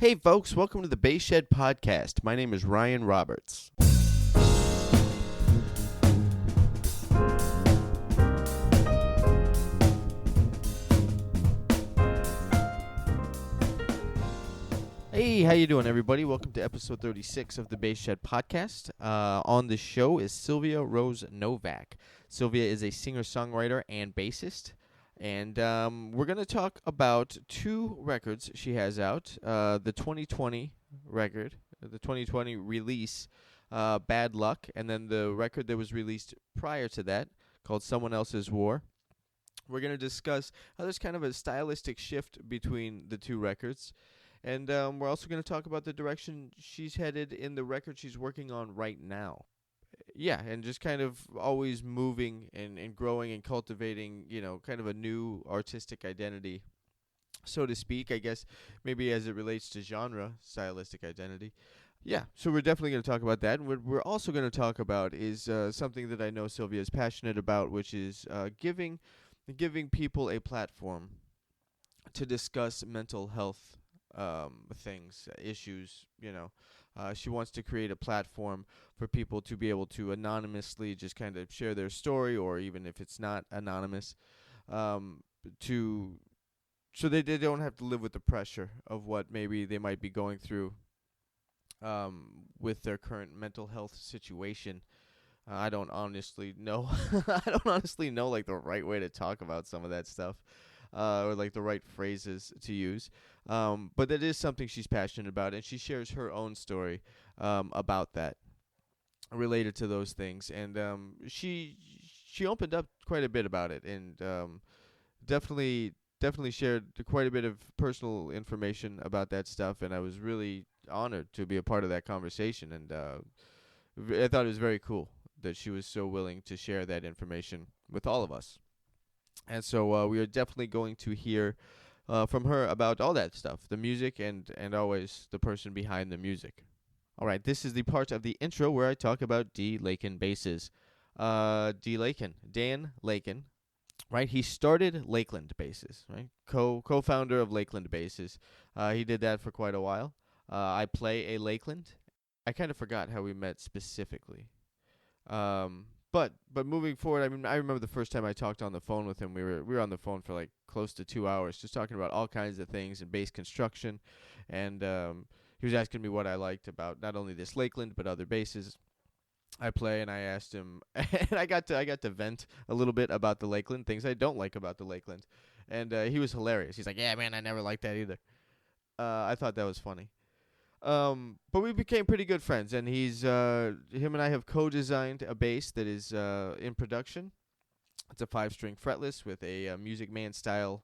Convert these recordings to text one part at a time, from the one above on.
Hey folks, welcome to the Bass Shed Podcast. My name is Ryan Roberts. Hey, how you doing, everybody? Welcome to episode 36 of the Bass Shed Podcast. On the show is Silva Rose Novak. Sylvia is a singer-songwriter and bassist. And we're going to talk about two records she has out. The 2020 record, the 2020 release, Bad Luck, and then the record that was released prior to that called Someone Else's War. We're going to discuss how there's kind of a stylistic shift between the two records. And we're also going to talk about the direction she's headed in the record she's working on right now. Yeah, and just kind of always moving and growing and cultivating, kind of a new artistic identity, so to speak, I guess, maybe as it relates to genre, stylistic identity. Yeah, so we're definitely going to talk about that. And what we're also going to talk about is something that I know Sylvia is passionate about, which is giving people a platform to discuss mental health things, issues, She wants to create a platform for people to be able to anonymously just kind of share their story, or even if it's not anonymous, so they don't have to live with the pressure of what maybe they might be going through with their current mental health situation. I don't honestly know. I don't honestly know like the right way to talk about some of that stuff. Or like the right phrases to use. But that is something she's passionate about, and she shares her own story about that, related to those things. And she opened up quite a bit about it, and definitely shared quite a bit of personal information about that stuff, and I was really honored to be a part of that conversation, and I thought it was very cool that she was so willing to share that information with all of us. And so we are definitely going to hear from her about all that stuff, the music and always the person behind the music. All right, this is the part of the intro where I talk about D. Lakin Basses. D. Lakin, Dan Lakin, right? He started Lakeland Basses, right? Co-founder of Lakeland Basses. He did that for quite a while. I play a Lakeland. I kind of forgot how we met specifically. But moving forward, I mean, I remember the first time I talked on the phone with him. We were on the phone for like close to 2 hours, just talking about all kinds of things in bass construction, and he was asking me what I liked about not only this Lakeland but other basses I play, and I asked him, and I got to vent a little bit about the Lakeland, things I don't like about the Lakeland, and he was hilarious. He's like, "Yeah, man, I never liked that either." I thought that was funny. But we became pretty good friends, and him and I have co-designed a bass that is in production. It's a 5-string fretless with a Music Man style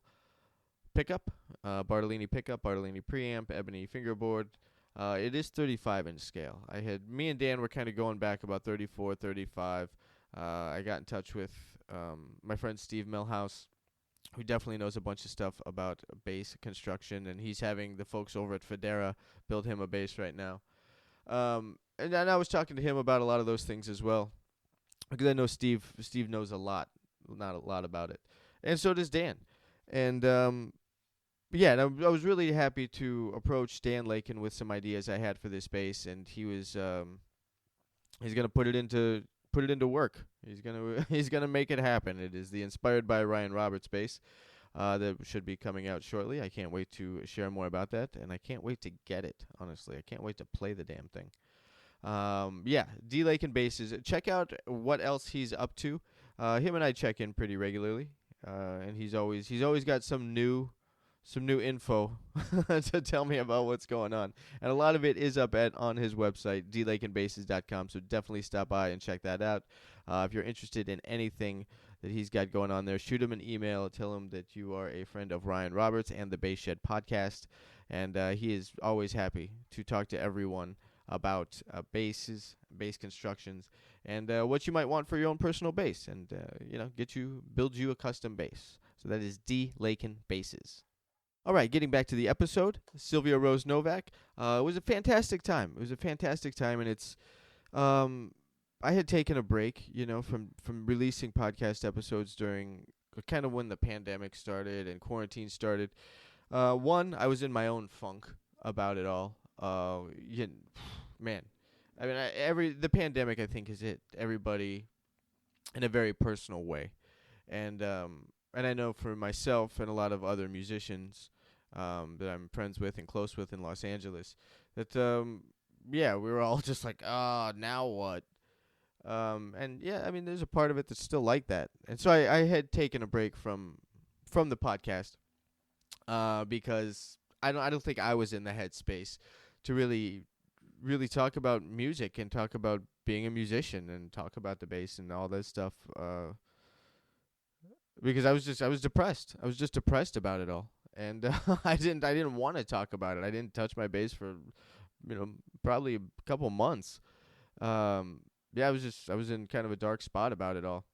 pickup, Bartolini pickup, Bartolini preamp, ebony fingerboard. It is 35-inch scale. Me and Dan were kind of going back about 34, 35. I got in touch with my friend Steve Millhouse, who definitely knows a bunch of stuff about bass construction, and he's having the folks over at Federa build him a bass right now. And I was talking to him about a lot of those things as well, because I know Steve knows not a lot about it, and so does Dan. And and I was really happy to approach Dan Lakin with some ideas I had for this bass, and he's gonna put it into work. He's gonna make it happen. It is the Inspired by Ryan Roberts bass that should be coming out shortly. I can't wait to share more about that, and I can't wait to get it. Honestly, I can't wait to play the damn thing. D. Lakin Basses. Check out what else he's up to. Him and I check in pretty regularly, and he's always got some new info to tell me about what's going on. And a lot of it is up on his website, dlakinbasses.com, so definitely stop by and check that out. If you're interested in anything that he's got going on there, shoot him an email, tell him that you are a friend of Ryan Roberts and the Bass Shed Podcast, and he is always happy to talk to everyone about basses, bass constructions, and what you might want for your own personal bass, and build you a custom bass. So that is D. Lakin Basses. All right, getting back to the episode, Silva Rose Novak. It was a fantastic time. And it's, I had taken a break, from releasing podcast episodes during kind of when the pandemic started and quarantine started. I was in my own funk. about it all. Man, I mean, the pandemic I think has hit everybody in a very personal way, and I know for myself and a lot of other musicians that I'm friends with and close with in Los Angeles that yeah, we were all just like, ah, now what? And yeah, I mean, there's a part of it that's still like that, and so I had taken a break from the podcast, because I don't think I was in the headspace to really talk about music and talk about being a musician and talk about the bass and all that stuff. Because I was depressed. I was just depressed about it all, and I didn't want to talk about it. I didn't touch my bass for probably a couple months. Yeah, I was in kind of a dark spot about it all,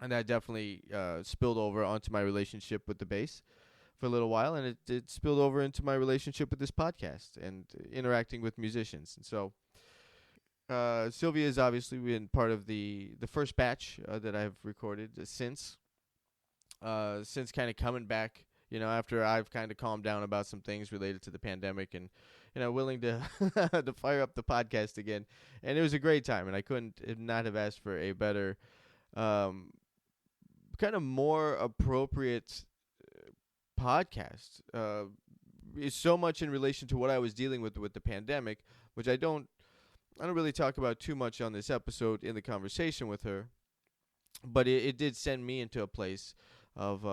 and that definitely spilled over onto my relationship with the bass for a little while, and it spilled over into my relationship with this podcast and interacting with musicians. And so Sylvia has obviously been part of the first batch that I've recorded since kind of coming back, after I've kind of calmed down about some things related to the pandemic, and willing to to fire up the podcast again. And it was a great time, and I couldn't not have asked for a better, kind of more appropriate podcast. Is so much in relation to what I was dealing with the pandemic, which I don't really talk about too much on this episode in the conversation with her, but it did send me into a place of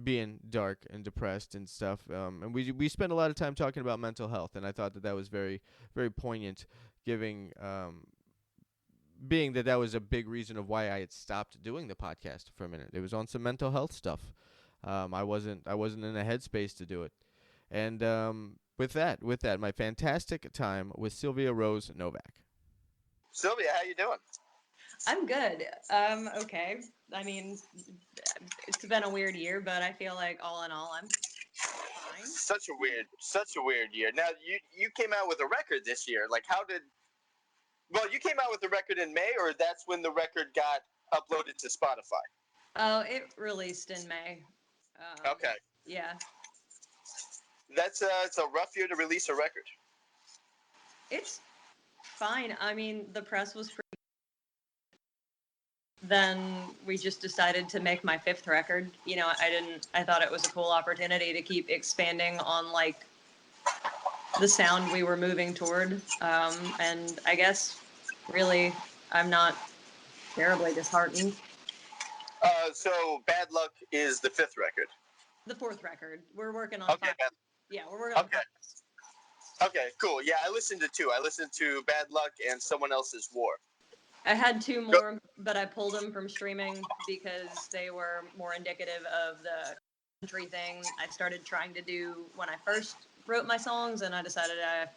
being dark and depressed and stuff. And we spent a lot of time talking about mental health, and I thought that was very, very poignant, giving being that was a big reason of why I had stopped doing the podcast for a minute. It was on some mental health stuff. I wasn't in a headspace to do it. And with that, my fantastic time with Sylvia Rose Novak. Sylvia, how you doing? I'm good. Okay. I mean, it's been a weird year, but I feel like all in all, I'm fine. Such a weird year. Now, you came out with a record this year. Like, you came out with a record in May, or that's when the record got uploaded to Spotify? Oh, it released in May. Okay. Yeah. It's a rough year to release a record. It's fine. I mean, the press was pretty. Then we just decided to make my fifth record. I thought it was a cool opportunity to keep expanding on like the sound we were moving toward. And I guess really I'm not terribly disheartened. So Bad Luck is the fifth record. The fourth record. We're working on okay. five. Yeah, we're working on five. Okay, cool. Yeah, I listened to two. I listened to Bad Luck and Someone Else's War. I had two more, but I pulled them from streaming because they were more indicative of the country thing I started trying to do when I first wrote my songs, and I decided I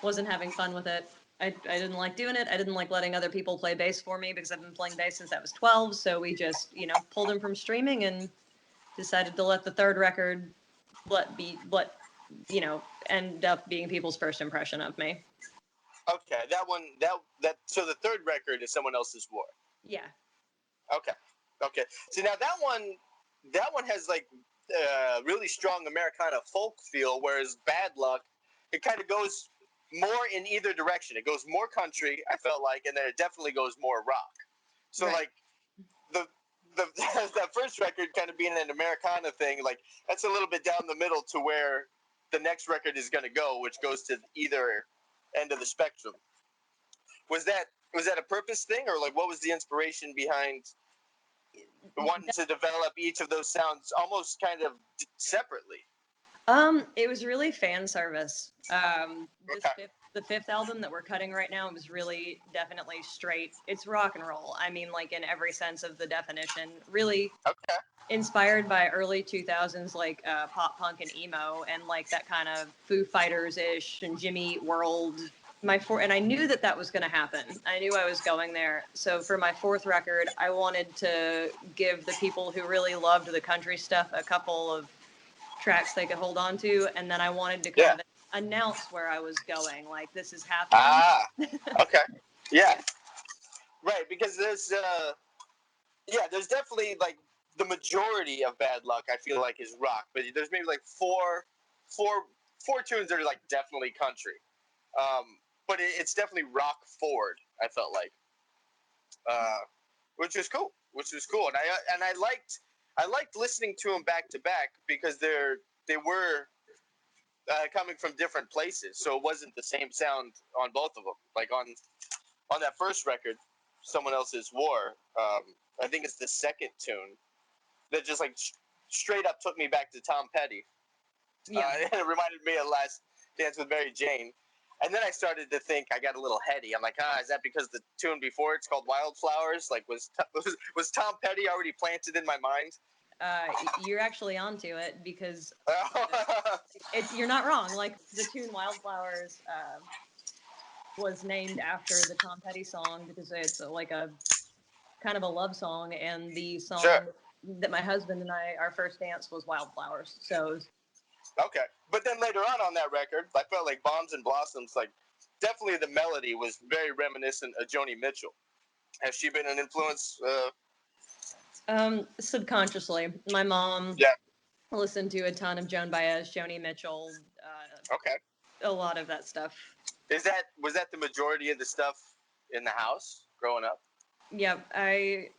wasn't having fun with it. I didn't like doing it. I didn't like letting other people play bass for me because I've been playing bass since I was 12, so we just, pulled them from streaming and decided to let the third record end up being people's first impression of me. Okay, so the third record is Someone Else's War. Yeah. Okay. So now that one has like really strong Americana folk feel, whereas Bad Luck, it kind of goes more in either direction. It goes more country, I felt like, and then it definitely goes more rock. So right. Like that first record kind of being an Americana thing, like that's a little bit down the middle to where the next record is going to go, which goes to either end of the spectrum. Was that a purpose thing, or like what was the inspiration behind wanting to develop each of those sounds almost kind of separately? It was really fan service. The fifth album that we're cutting right now was really definitely straight. It's rock and roll. I mean, like in every sense of the definition. Really inspired by early 2000s, like pop punk and emo, and like that kind of Foo Fighters-ish and Jimmy Eat World. And I knew that was going to happen. I knew I was going there. So for my fourth record, I wanted to give the people who really loved the country stuff a couple of tracks they could hold on to, and then I wanted to kind of announce where I was going, like this is happening. Okay. Yeah. Right, because there's definitely like the majority of Bad Luck I feel like is rock, but there's maybe like four 4 tunes are like definitely country, but it's definitely rock forward. I felt like, which was cool, and I liked listening to them back to back because they were coming from different places, so it wasn't the same sound on both of them. Like on that first record, Someone Else's War, I think it's the second tune that just like straight up took me back to Tom Petty. Yeah. It reminded me of Last Dance with Mary Jane. And then I started to think, I got a little heady. I'm like, is that because the tune before it's called Wildflowers? Like, was Tom Petty already planted in my mind? You're actually onto it because you're not wrong. Like the tune Wildflowers was named after the Tom Petty song because it's like a kind of a love song, and the song that my husband and I, our first dance was Wildflowers. So okay, but then later on that record, I felt like Bombs and Blossoms, like definitely the melody was very reminiscent of Joni Mitchell. Has she been an influence? Subconsciously, my mom listened to a ton of Joan Baez, Joni Mitchell. Okay. A lot of that stuff. Was that the majority of the stuff in the house growing up? Yeah, I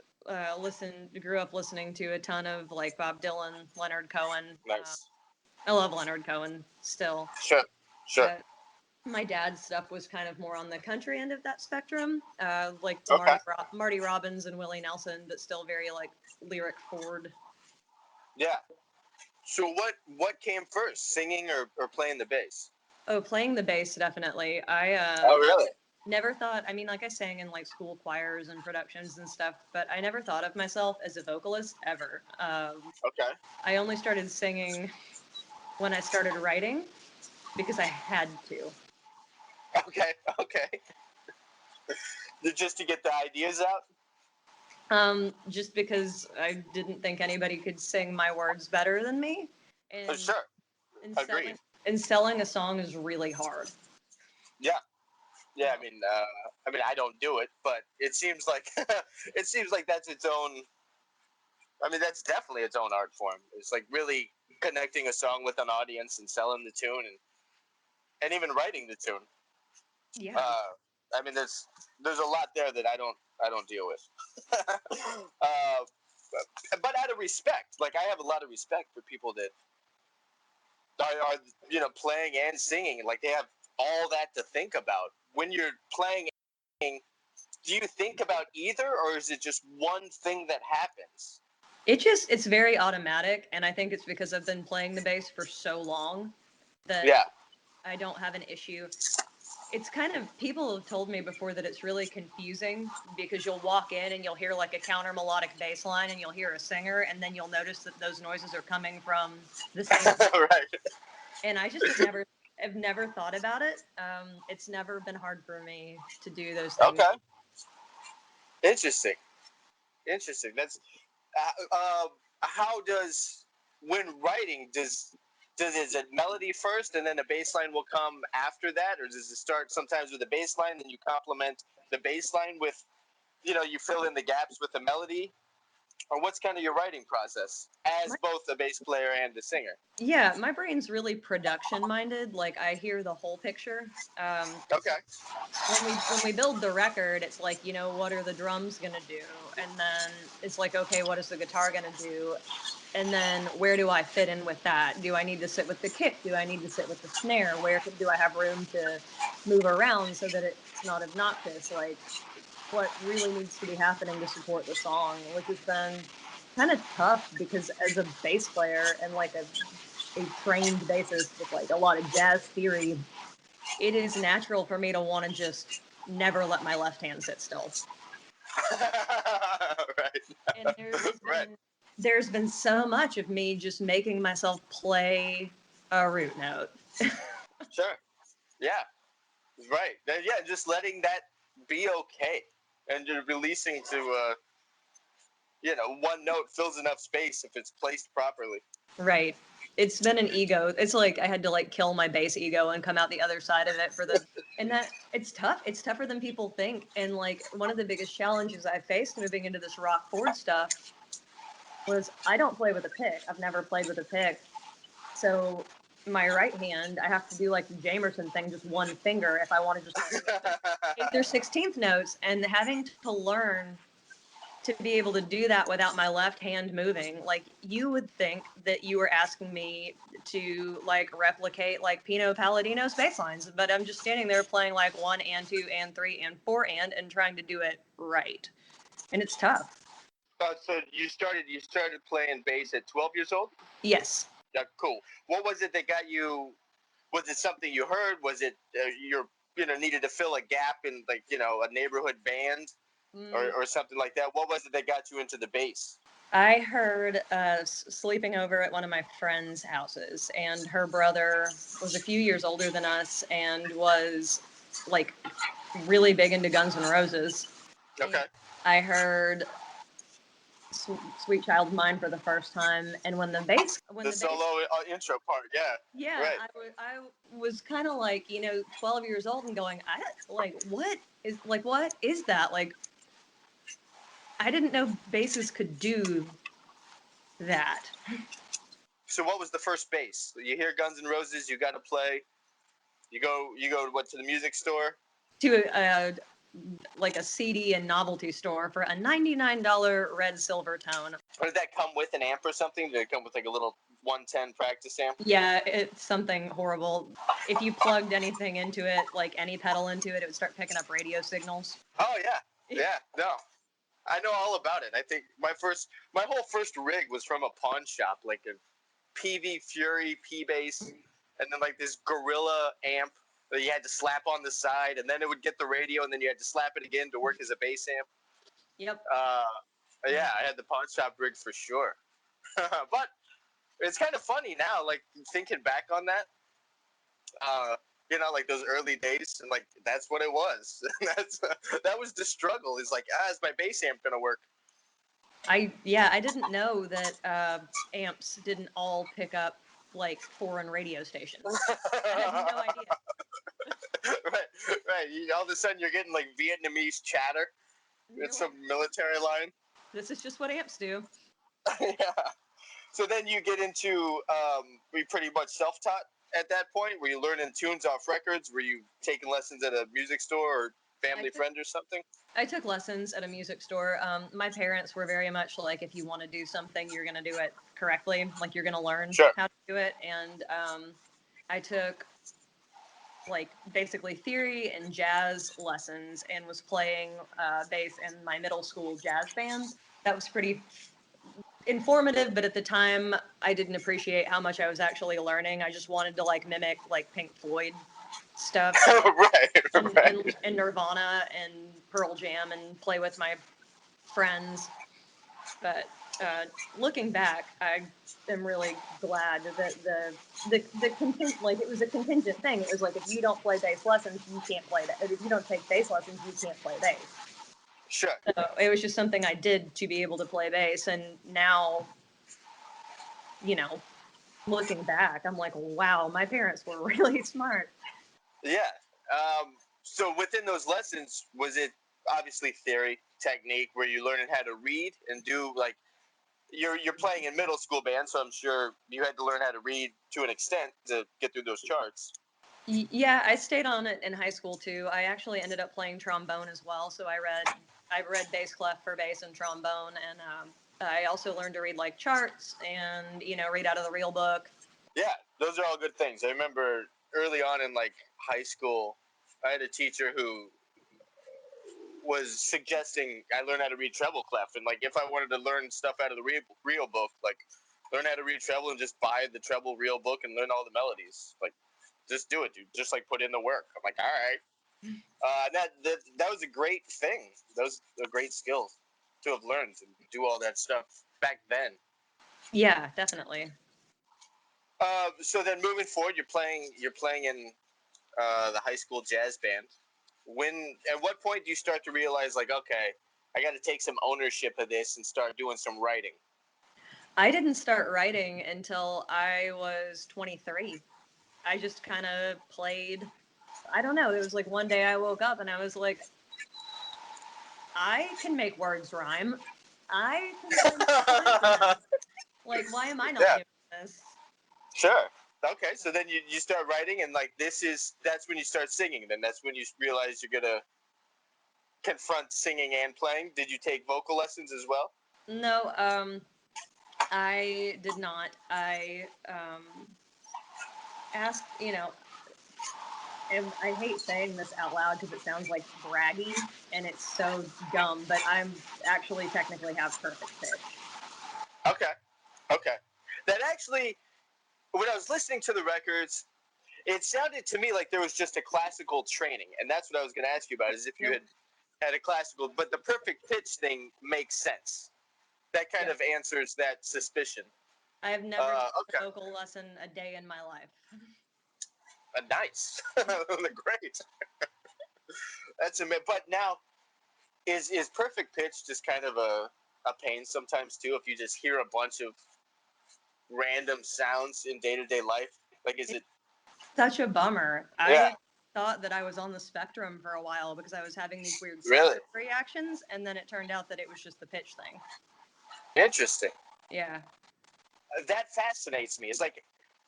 grew up listening to a ton of like Bob Dylan, Leonard Cohen. Nice. I love Leonard Cohen still. Sure. But my dad's stuff was kind of more on the country end of that spectrum, like Marty Robbins and Willie Nelson, but still very like lyric forward. Yeah. So what came first, singing or playing the bass? Oh, playing the bass, definitely. Oh, really? Never thought, I mean, like I sang in like school choirs and productions and stuff, but I never thought of myself as a vocalist ever. Okay. I only started singing when I started writing because I had to. Okay. Just to get the ideas out? Just because I didn't think anybody could sing my words better than me. And, sure. Agreed. And selling a song is really hard. Yeah. Yeah, I mean, I don't do it, but it seems like that's its own. I mean, that's definitely its own art form. It's like really connecting a song with an audience and selling the tune and even writing the tune. Yeah. I mean, there's a lot there that I don't deal with. But out of respect, like I have a lot of respect for people that are playing and singing. Like they have all that to think about when you're playing. Do you think about either, or is it just one thing that happens? It's very automatic, and I think it's because I've been playing the bass for so long that I don't have an issue. It's kind of, people have told me before that it's really confusing because you'll walk in and you'll hear like a counter melodic bass line and you'll hear a singer, and then you'll notice that those noises are coming from the singer. Right. And I just have never thought about it. It's never been hard for me to do those things. Okay. Interesting. That's how does, when writing, does it melody first and then a bass line will come after that, or does it start sometimes with a bass line then you complement the bass line with, you fill in the gaps with the melody? Or what's kind of your writing process as both a bass player and a singer? Yeah, my brain's really production minded. Like I hear the whole picture. Okay. When we build the record, it's like, what are the drums gonna do? And then it's like, okay, what is the guitar gonna do? And then where do I fit in with that? Do I need to sit with the kick? Do I need to sit with the snare? Where do I have room to move around so that it's not obnoxious? Like what really needs to be happening to support the song, which has been kind of tough because as a bass player and like a trained bassist with like a lot of jazz theory, it is natural for me to want to just never let my left hand sit still. Right. And there's been so much of me just making myself play a root note. Sure. Yeah. Right. Yeah, just letting that be okay. And you're releasing to, one note fills enough space if it's placed properly. Right. It's been an ego. It's like I had to like kill my bass ego and come out the other side of it and that it's tough. It's tougher than people think. And like one of the biggest challenges I faced moving into this rock chord stuff was I don't play with a pick. I've never played with a pick. So my right hand, I have to do like the Jamerson thing, just one finger if I want to just do 8th or 16th notes, and having to learn to be able to do that without my left hand moving. Like, you would think that you were asking me to like replicate like Pino Palladino's bass lines, but I'm just standing there playing like 1 and 2 and 3 and 4 and trying to do it right. And it's tough. So you started playing bass at 12 years old? Yes. Yeah, cool. What was it that got you? Was it something you heard? Was it needed to fill a gap in like a neighborhood band or something like that? What was it that got you into the bass? I heard sleeping over at one of my friend's houses, and her brother was a few years older than us and was like really big into Guns N' Roses. Okay. And I heard Sweet Child of Mine for the first time, and when the solo intro part, yeah, right. I was kind of like 12 years old and going, what is that? Like, I didn't know basses could do that. So what was the first bass? You hear Guns N' Roses, you got to play. You go to the music store? To like a CD and novelty store for a $99 red silver tone. Or did that come with an amp or something? Did it come with like a little 110 practice amp? Yeah, it's something horrible. If you plugged anything into it, like any pedal into it, it would start picking up radio signals. Oh yeah, no, I know all about it. I think my whole first rig was from a pawn shop, like a PV Fury P bass, and then like this Gorilla amp that you had to slap on the side, and then it would get the radio, and then you had to slap it again to work as a bass amp. Yep. Yeah, I had the pawn shop rig for sure. But it's kind of funny now, like thinking back on that. Like those early days, and like that's what it was. That was the struggle. Is like, is my bass amp gonna work? I didn't know that amps didn't all pick up like foreign radio stations. I had no idea. right. All of a sudden, you're getting like Vietnamese chatter. It's some military line. This is just what amps do. Yeah. So then you get into, were you pretty much self-taught at that point? Were you learning tunes off records? Were you taking lessons at a music store or family friend or something? I took lessons at a music store. My parents were very much like, if you want to do something, you're going to do it correctly. Like, you're going to learn how to do it. And I took like basically theory and jazz lessons and was playing bass in my middle school jazz band. That was pretty informative, but at the time I didn't appreciate how much I was actually learning. I just wanted to like mimic like Pink Floyd stuff, and Nirvana and Pearl Jam and play with my friends. But looking back, I am really glad that the contingent, like, it was a contingent thing. It was like, if you don't play bass lessons, you can't play that. If you don't take bass lessons, you can't play bass. Sure. So it was just something I did to be able to play bass. And now, looking back, I'm like, wow, my parents were really smart. Yeah. So within those lessons, was it obviously theory, technique, where you learning how to read and do like, you're playing in middle school band, so I'm sure you had to learn how to read to an extent to get through those charts. Yeah, I stayed on it in high school too. I actually ended up playing trombone as well, so I read bass clef for bass and trombone, and I also learned to read like charts and read out of the real book. Yeah, those are all good things. I remember early on in like high school, I had a teacher who was suggesting I learn how to read treble clef, and like if I wanted to learn stuff out of the real book, like learn how to read treble and just buy the treble real book and learn all the melodies, like just do it, dude. Just like put in the work. I'm like, all right. That was a great thing. Those are great skills to have learned and do all that stuff back then. Yeah, definitely. So then moving forward, you're playing in the high school jazz band. At what point do you start to realize, like, okay, I got to take some ownership of this and start doing some writing? I didn't start writing until I was 23. I just kind of played. I don't know. It was like one day I woke up and I was like, I can make words rhyme. I can like, why am I not doing this? Sure. Okay, so then you start writing, and like that's when you start singing. Then that's when you realize you're gonna confront singing and playing. Did you take vocal lessons as well? No, I did not. I asked, and I hate saying this out loud because it sounds like braggy and it's so dumb, but I'm actually technically have perfect pitch. Okay, okay. That actually, when I was listening to the records, it sounded to me like there was just a classical training, and that's what I was going to ask you about. Is if you had a classical, but the perfect pitch thing makes sense. That kind of answers that suspicion. I have never taken a vocal lesson a day in my life. Nice, great. That's amazing. But now, is perfect pitch just kind of a pain sometimes too? If you just hear a bunch of random sounds in day-to-day life, like is it such a bummer? I thought that I was on the spectrum for a while because I was having these weird reactions, and then it turned out that it was just the pitch thing. Interesting. Yeah. That fascinates me. It's like,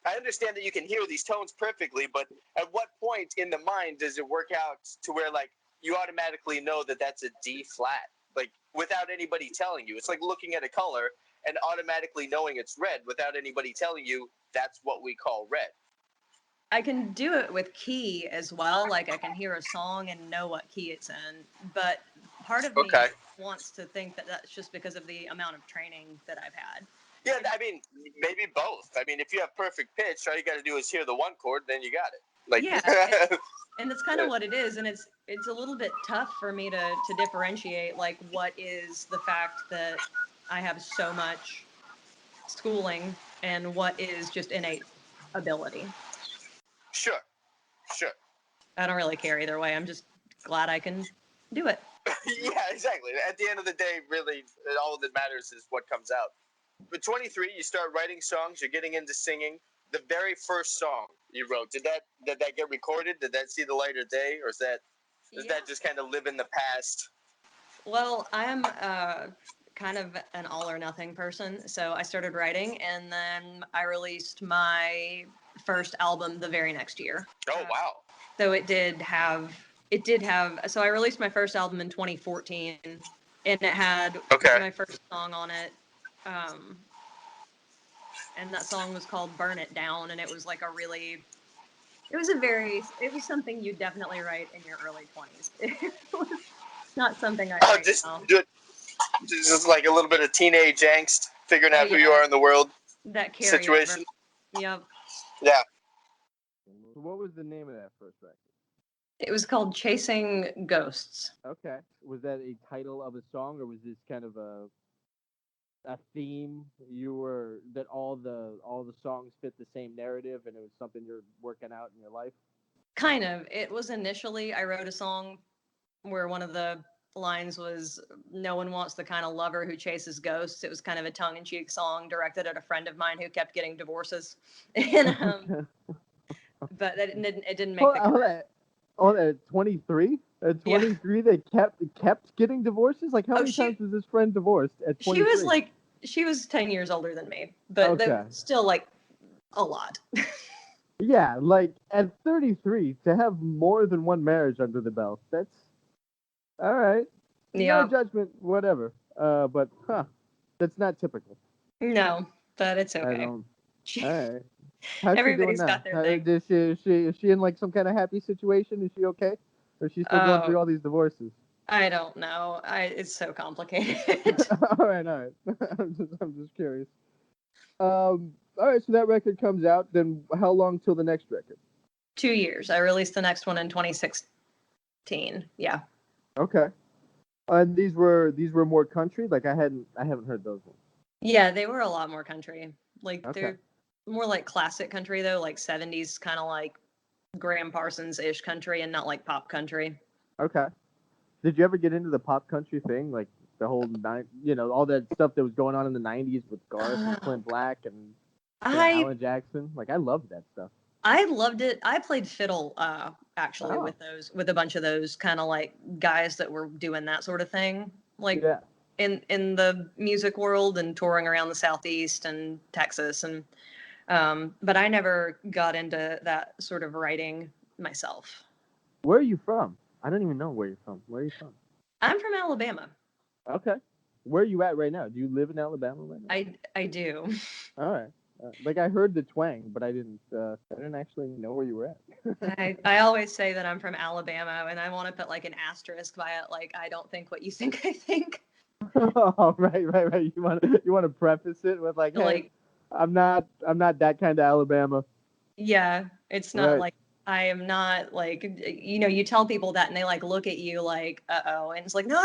I understand that you can hear these tones perfectly, but at what point in the mind does it work out to where, like, you automatically know that that's a D flat, like, without anybody telling you? It's like looking at a color and automatically knowing it's red without anybody telling you that's what we call red. I can do it with key as well. Like, I can hear a song and know what key it's in, but part of me wants to think that that's just because of the amount of training that I've had. Yeah, I mean, maybe both. I mean, if you have perfect pitch, all you got to do is hear the one chord, then you got it. Like, and that's kind of what it is. And it's a little bit tough for me to differentiate, like, what is the fact that I have so much schooling and what is just innate ability. Sure. I don't really care either way. I'm just glad I can do it. Yeah, exactly. At the end of the day, really, all that matters is what comes out. But 23, you start writing songs. You're getting into singing. The very first song you wrote, did that get recorded? Did that see the light of day, or is that just kind of live in the past? Well, I'm kind of an all or nothing person, so I started writing, and then I released my first album the very next year. Oh wow! So it did have. So I released my first album in 2014, and it had my first song on it. And that song was called Burn It Down, and it was like it was something you definitely write in your early 20s. It was not something I write now. Just like a little bit of teenage angst, figuring out who you are in the world. That situation. Yep. Yeah. So what was the name of that first record? It was called Chasing Ghosts. Okay. Was that a title of a song, or was this kind of a theme that all the songs fit the same narrative and it was something you're working out in your life? Kind of. It was initially, I wrote a song where one of the lines was, "No one wants the kind of lover who chases ghosts." It was kind of a tongue-in-cheek song directed at a friend of mine who kept getting divorces. And but it didn't make the cut. At 23? At 23, they kept getting divorces? Like, how many times was this friend divorced at 23? She was 10 years older than me, but still, like, a lot. Yeah, like, at 33, to have more than one marriage under the belt, that's all right. No judgment, whatever. But, that's not typical. No, but it's okay. All right. How's Everybody's she doing now? got their thing. Is she in like some kind of happy situation? Is she okay? Or is she still going through all these divorces? I don't know. It's so complicated. all right. I'm just curious. All right, so that record comes out. Then how long till the next record? 2 years. I released the next one in 2016. Yeah. Okay. And these were more country. Like I haven't heard those ones. Yeah, they were a lot more country. Like they're more like classic country though, like 70s, kind of like Graham Parsons-ish country, and not like pop country. Okay. Did you ever get into the pop country thing, like the whole all that stuff that was going on in the 90s with Garth and Clint Black and Alan Jackson? Like I loved that stuff. I loved it. I played fiddle actually with a bunch of those kind of like guys that were doing that sort of thing. Like in the music world and touring around the Southeast and Texas, and But I never got into that sort of writing myself. Where are you from? I don't even know where you're from. Where are you from? I'm from Alabama. Okay. Where are you at right now? Do you live in Alabama right now? I do. All right. Like I heard the twang, but I didn't actually know where you were at. I always say that I'm from Alabama, and I want to put like an asterisk by it, like I don't think what you think I think. Oh, right. You want to preface it with like, hey, Like, I'm not that kind of Alabama. yeah, it's not like I am not like, you tell people that and they like look at you like, uh-oh, and it's like, no,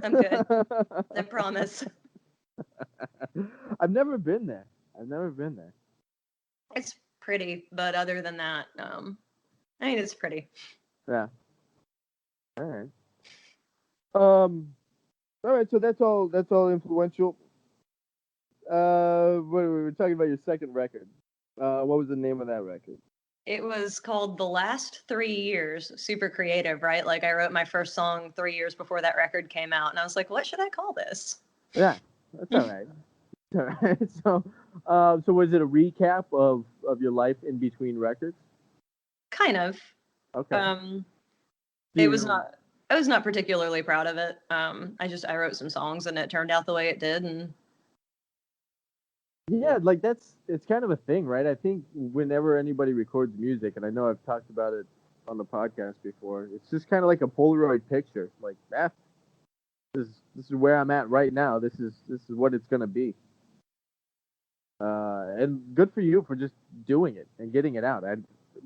I'm good. I promise. I've never been there. It's pretty, but other than that, I mean, it's pretty. Yeah. All right. All right. So that's all influential. We were talking about your second record. What was the name of that record? It was called The Last 3 Years. Super creative, right? Like I wrote my first song 3 years before that record came out, and I was like, what should I call this? Yeah, that's all right. All right. So was it a recap of your life in between records? Kind of. Okay. It was not. I was not particularly proud of it. I wrote some songs and it turned out the way it did, and yeah, like it's kind of a thing, right? I think whenever anybody records music, and I know I've talked about it on the podcast before, it's just kind of like a Polaroid picture. Like, this is where I'm at right now. This is what it's gonna be. And good for you for just doing it and getting it out.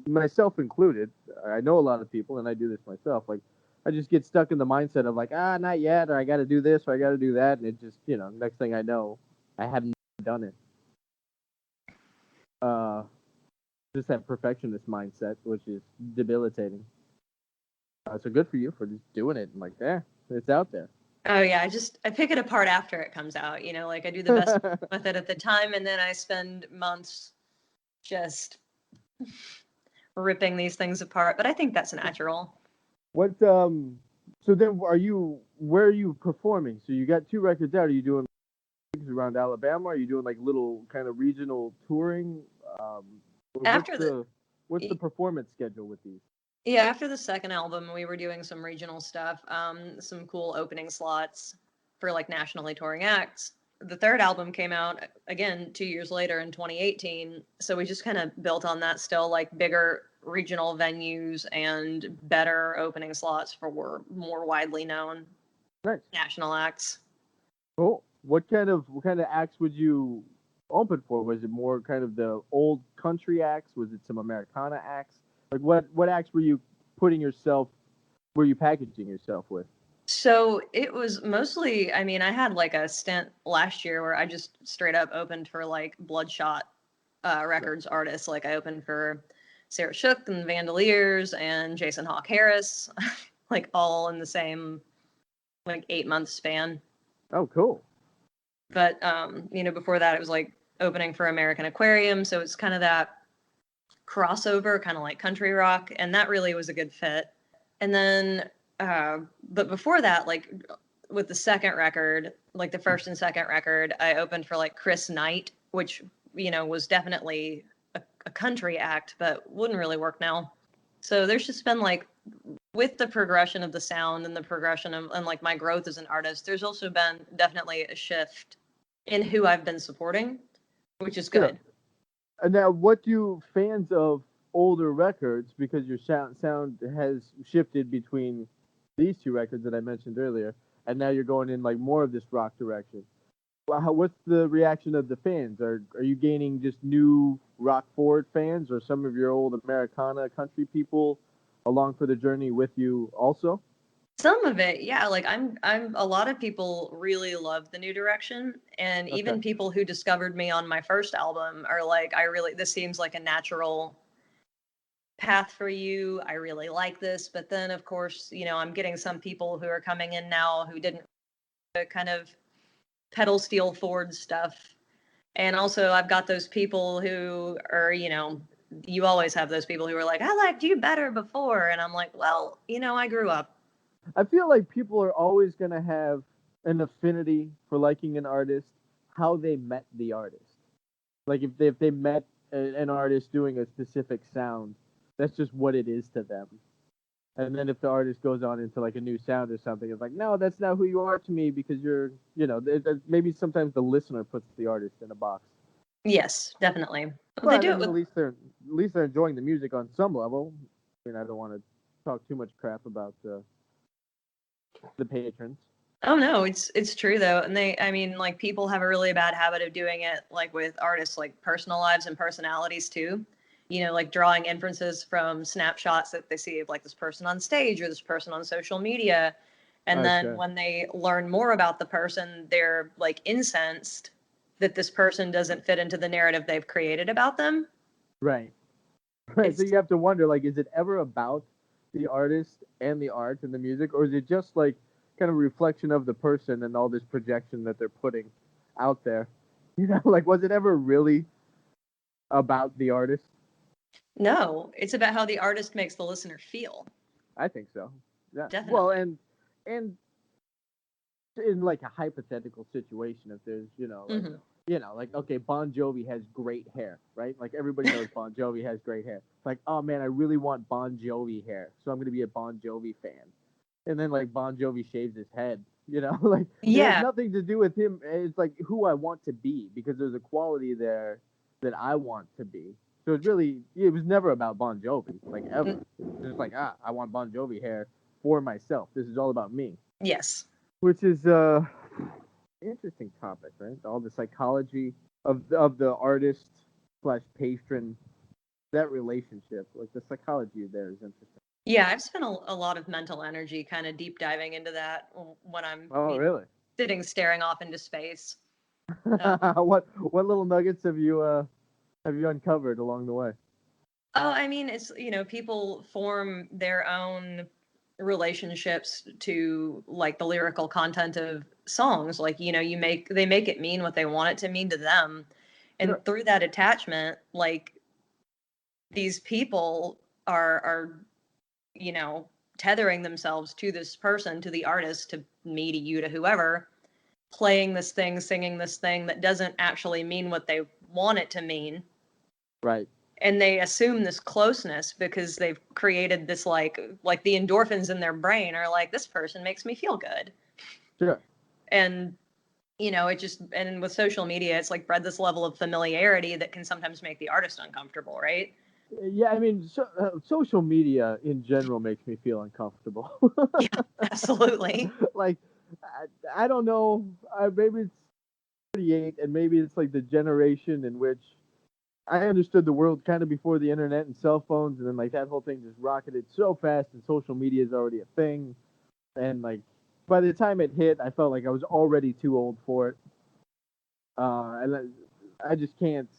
Myself included, I know a lot of people, and I do this myself. Like, I just get stuck in the mindset of like, not yet, or I got to do this, or I got to do that, and it just, next thing I know, I haven't done it. Just that perfectionist mindset, which is debilitating. So good for you for just doing it and like, it's out there. Oh yeah, I pick it apart after it comes out. Like I do the best with it at the time, and then I spend months just ripping these things apart. But I think that's natural. What so then where are you performing? So you got 2 records out. Are you doing around Alabama? Are you doing like little kind of regional touring? What's the performance schedule with these? Yeah, after the second album, we were doing some regional stuff, some cool opening slots for like nationally touring acts. The third album came out again 2 years later in 2018, so we just kind of built on that still, like bigger regional venues and better opening slots for more widely known national acts. Cool. What kind of acts would you open for? Was it more kind of the old country acts? Was it some Americana acts? Like what acts were you packaging yourself with? So it was mostly, I mean, I had like a stint last year where I just straight up opened for like Bloodshot Records artists. Like I opened for Sarah Shook and Vandaliers and Jason Hawk Harris, like all in the same like 8-month span. Oh, cool. But, before that it was like opening for American Aquarium. So it's kind of that crossover, kind of like country rock. And that really was a good fit. And then, but before that, like with the second record, like the first and second record, I opened for like Chris Knight, which, was definitely a country act, but wouldn't really work now. So there's just been like, with the progression of the sound and the progression of, and like my growth as an artist, there's also been definitely a shift in who I've been supporting, which is good. Yeah. And now, what do fans of older records, because your sound has shifted between these 2 records that I mentioned earlier, and now you're going in like more of this rock direction. What's the reaction of the fans? Are you gaining just new rock forward fans, or some of your old Americana country people along for the journey with you also? Some of it, yeah. Like I'm a lot of people really love the new direction, and even people who discovered me on my first album are like, this seems like a natural path for you. I really like this. But then of course, I'm getting some people who are coming in now who didn't kind of pedal steel forward stuff. And also I've got those people who are, you always have those people who are like, I liked you better before. And I'm like, well, I grew up. I feel like people are always going to have an affinity for liking an artist, how they met the artist. Like if they met an artist doing a specific sound, that's just what it is to them. And then if the artist goes on into like a new sound or something, it's like, no, that's not who you are to me because you're, maybe sometimes the listener puts the artist in a box. Yes, definitely. But they do at least they're enjoying the music on some level. I mean, I don't want to talk too much crap about the patrons. Oh no, it's true though. And like people have a really bad habit of doing it like with artists like personal lives and personalities too. Like drawing inferences from snapshots that they see of like this person on stage or this person on social media. And then when they learn more about the person, they're like incensed that this person doesn't fit into the narrative they've created about them. Right. So you have to wonder, like, is it ever about the artist and the art and the music, or is it just like kind of a reflection of the person and all this projection that they're putting out there? Like, was it ever really about the artist? No, it's about how the artist makes the listener feel. I think so. Yeah. Definitely. Well, and in like a hypothetical situation, if there's, like, okay, Bon Jovi has great hair, right? Like everybody knows Bon Jovi has great hair. It's like, oh man, I really want Bon Jovi hair, so I'm gonna be a Bon Jovi fan. And then like Bon Jovi shaves his head, like it has nothing to do with him. It's like who I want to be because there's a quality there that I want to be. So it was never about Bon Jovi, like ever. It's just like, I want Bon Jovi hair for myself. This is all about me. Yes. Which is interesting topic, right? All the psychology of the artist / patron, that relationship, like the psychology there is interesting. Yeah, I've spent a lot of mental energy kind of deep diving into that when I'm really sitting staring off into space. What little nuggets have you uncovered along the way? Oh, I mean, it's people form their own relationships to like the lyrical content of songs. Like they make it mean what they want it to mean to them, and through that attachment, like these people are tethering themselves to this person, to the artist, to me, to you, to whoever, playing this thing, singing this thing that doesn't actually mean what they want it to mean. Right. And they assume this closeness because they've created this like the endorphins in their brain are like, this person makes me feel good. Sure. And and with social media, it's like bred this level of familiarity that can sometimes make the artist uncomfortable, right? Yeah, I mean, social media in general makes me feel uncomfortable. Yeah, absolutely. Like, I don't know. Maybe it's 38, and maybe it's like the generation in which I understood the world kind of before the internet and cell phones, and then like that whole thing just rocketed so fast, and social media is already a thing. And like by the time it hit, I felt like I was already too old for it. And I just can't.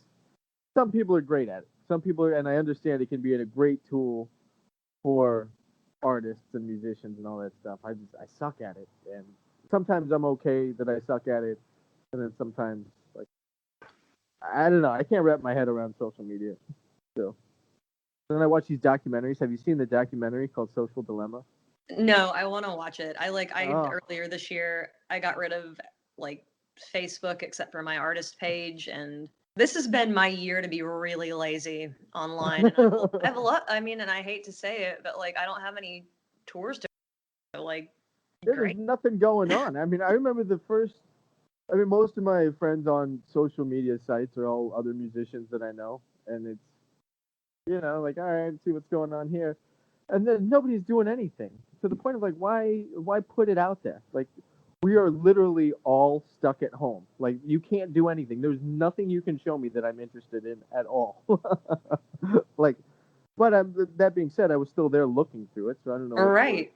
Some people are great at it. Some people are, and I understand it can be a great tool for artists and musicians and all that stuff. I suck at it, and sometimes I'm okay that I suck at it, and then sometimes like I don't know. I can't wrap my head around social media still. Then I watch these documentaries. Have you seen the documentary called Social Dilemma? No, I want to watch it. Earlier this year I got rid of like Facebook except for my artist page, and this has been my year to be really lazy online. And I have a lot. I mean, and I hate to say it, but like I don't have any tours to go. Like there's nothing going on. I mean, I remember most of my friends on social media sites are all other musicians that I know, and it's like, all right, see what's going on here, and then nobody's doing anything to the point of like, why put it out there? Like, we are literally all stuck at home. Like, you can't do anything. There's nothing you can show me that I'm interested in at all. Like, but that being said, I was still there looking through it, so I don't know. Right.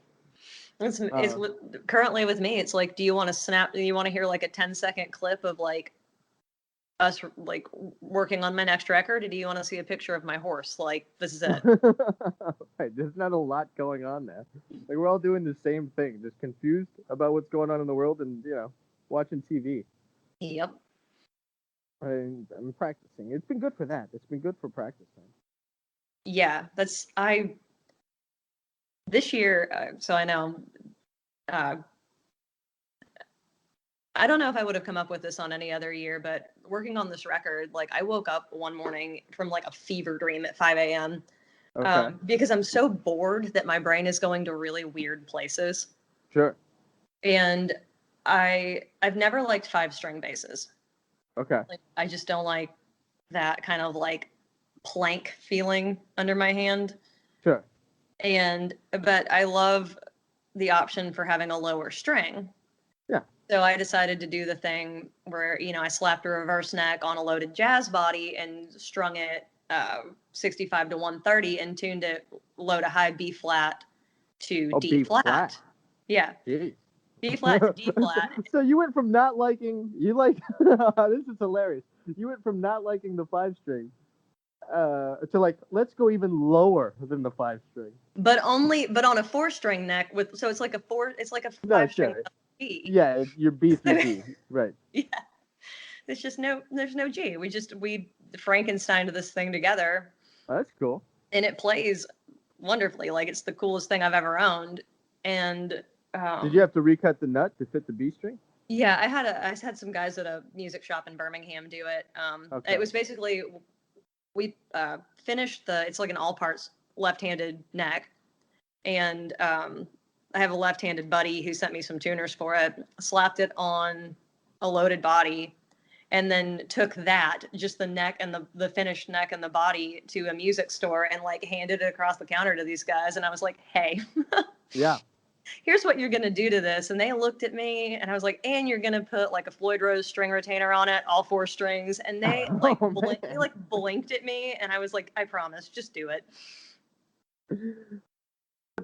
It's currently with me. It's like, do you want to hear like a 10-second clip of like us like working on my next record, or do you want to see a picture of my horse? Like, this is it. Right, there's not a lot going on there. Like, we're all doing the same thing, just confused about what's going on in the world and watching TV. Yep. I'm practicing. It's been good for that. It's been good for practicing. Yeah, this year, so I know I don't know if I would have come up with this on any other year, but working on this record, like I woke up one morning from like a fever dream at 5 a.m. Okay. Because I'm so bored that my brain is going to really weird places. Sure. And I've never liked 5-string basses. Okay. Like I just don't like that kind of like plank feeling under my hand. Sure. But I love the option for having a lower string. Yeah. So I decided to do the thing where, I slapped a reverse neck on a loaded jazz body and strung it 65 to 130 and tuned it low to high B flat to D flat. Yeah. Jeez. B flat to D flat. So you went from not liking, this is hilarious. You went from not liking the 5-string to like, let's go even lower than the 5-string. But on a 4-string neck so it's like a 5-string B. Yeah, you're B through D, right? Yeah. There's no G. We Frankensteined this thing together. Oh, that's cool. And it plays wonderfully. Like it's the coolest thing I've ever owned. And did you have to recut the nut to fit the B string? Yeah, I had some guys at a music shop in Birmingham do it. Okay. It was basically we finished it's like an all parts left-handed neck, and I have a left-handed buddy who sent me some tuners for it. Slapped it on a loaded body, and then took that, just the neck and the finished neck and the body, to a music store and like handed it across the counter to these guys. And I was like, hey, yeah, here's what you're going to do to this. And they looked at me and I was like, and you're going to put like a Floyd Rose string retainer on it, all 4 strings. And they blinked at me. And I was like, I promise, just do it.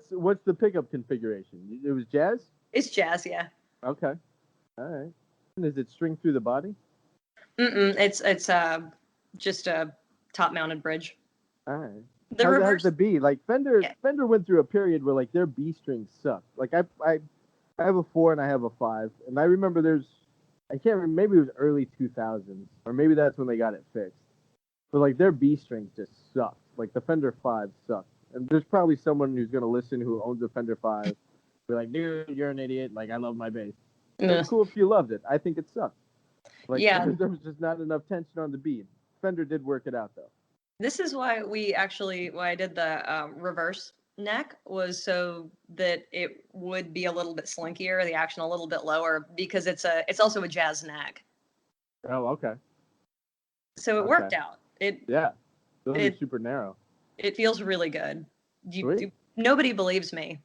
What's the pickup configuration? It was jazz? It's jazz, yeah. Okay. All right. And is it string through the body? It's just a top mounted bridge. All right. The reverse. How's the B? Like Fender went through a period where like their B strings sucked. Like I have a 4 and I have a 5, and I remember I can't remember, maybe it was early 2000s, or maybe that's when they got it fixed. But like their B strings just sucked. Like the Fender 5 sucked. And there's probably someone who's gonna listen who owns a Fender 5. Be like, dude, you're an idiot. Like I love my bass. It's cool if you loved it. I think it sucked. Like there was just not enough tension on the beat. Fender did work it out though. This is why I did the reverse neck, was so that it would be a little bit slinkier, the action a little bit lower, because it's also a jazz neck. Oh, okay. So it worked out. Those are super narrow. It feels really good. Nobody believes me.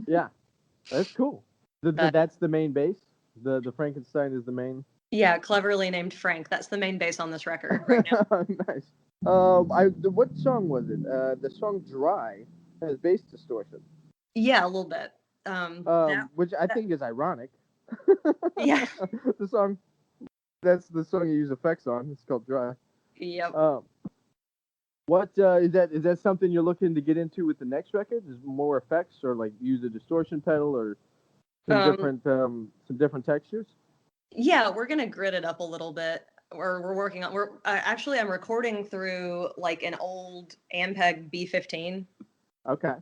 Yeah, that's cool. That's the main bass. The Frankenstein is the main. Yeah, cleverly named Frank. That's the main bass on this record right now. Nice. What song was it? The song "Dry" has bass distortion. Yeah, a little bit. Which I think is ironic. Yeah. That's the song you use effects on. It's called "Dry." Yep. What is that? Is that something you're looking to get into with the next record? Is more effects, or like use a distortion pedal, or some different textures? Yeah, we're gonna grit it up a little bit. We're working on. I'm recording through like an old Ampeg B15. Okay.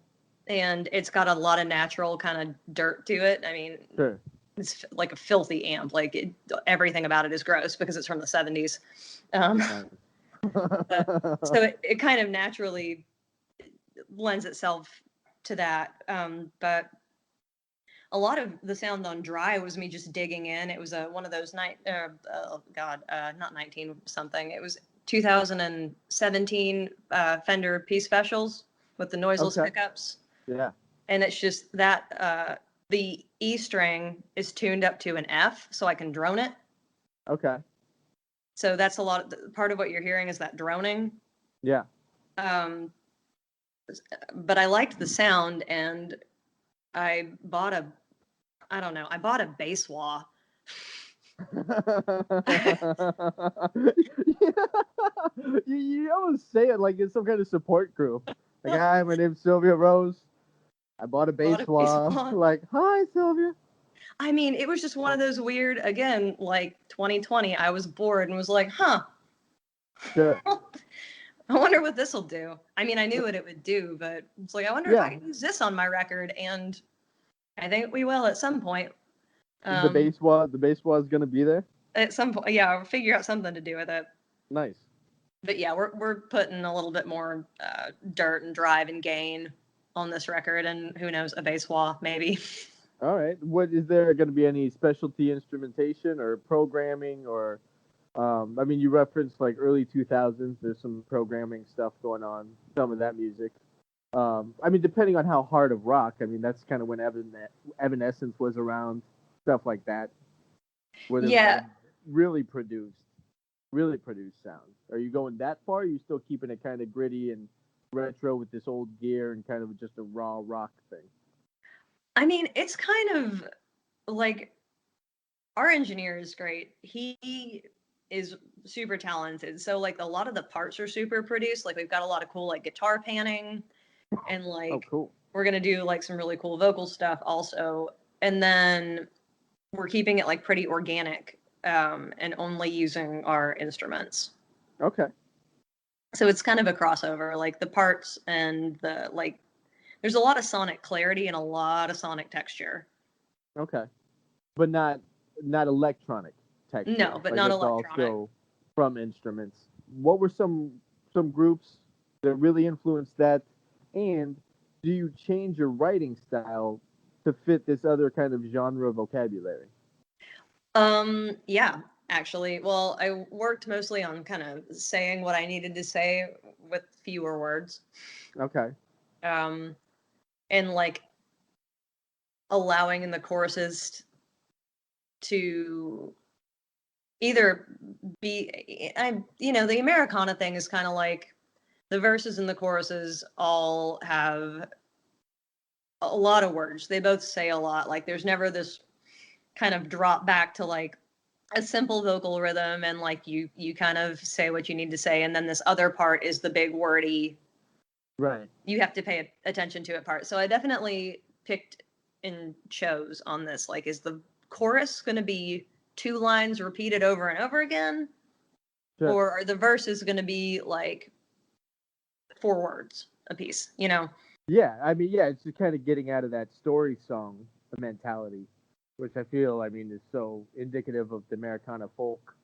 And it's got a lot of natural kind of dirt to it. I mean, sure. It's like a filthy amp. Like everything about it is gross because it's from the 70s. So it kind of naturally lends itself to that. But a lot of the sound on Dry was me just digging in. It was one of those not 19 something. It was 2017 Fender P specials with the noiseless pickups. Yeah. And it's just that the E string is tuned up to an F, so I can drone it. Okay. So that's part of what you're hearing is that droning. Yeah. But I liked the sound, and I bought a bass wah. You always say it like it's some kind of support group. Like, hi, my name's Sylvia Rose. I bought a bass wah. Like, hi, Sylvia. I mean, it was just one of those weird, again, like 2020, I was bored and was like, huh. Sure. I wonder what this will do. I mean, I knew what it would do, but it's like, I wonder if I can use this on my record, and I think we will at some point. The bass wall is gonna be there. At some point, yeah, I'll figure out something to do with it. Nice. But yeah, we're putting a little bit more dirt and drive and gain on this record, and who knows, a bass wah maybe. All right. What is there going to be any specialty instrumentation or programming or? I mean, you referenced like early 2000s. There's some programming stuff going on. Some of that music. I mean, depending on how hard of rock. I mean, that's kind of when Evanescence was around. Stuff like that. Where they Yeah. really produced sound. Are you going that far? Or are you still keeping it kind of gritty and retro with this old gear and kind of just a raw rock thing? I mean, it's kind of like our engineer is great. He is super talented. So like a lot of the parts are super produced. Like we've got a lot of cool like guitar panning and like oh, cool. We're gonna do like some really cool vocal stuff also. And then we're keeping it like pretty organic and only using our instruments. Okay. So it's kind of a crossover, like the parts and the like. There's a lot of sonic clarity and a lot of sonic texture. Okay, but not electronic texture. No, but like not electronic. Also from instruments. What were some groups that really influenced that? And do you change your writing style to fit this other kind of genre vocabulary? Yeah, actually. Well, I worked mostly on kind of saying what I needed to say with fewer words. Okay. And like allowing the choruses to either be, the Americana thing is kind of like the verses and the choruses all have a lot of words. They both say a lot. Like there's never this kind of drop back to like a simple vocal rhythm and like you kind of say what you need to say, and then this other part is the big wordy, right, you have to pay attention to it part. So I definitely picked and chose on this, like, is the chorus going to be 2 lines repeated over and over again, sure, or are the verses going to be like 4 words a piece, Yeah, I mean, yeah, it's just kind of getting out of that story song mentality, which I feel, is so indicative of the Americana folk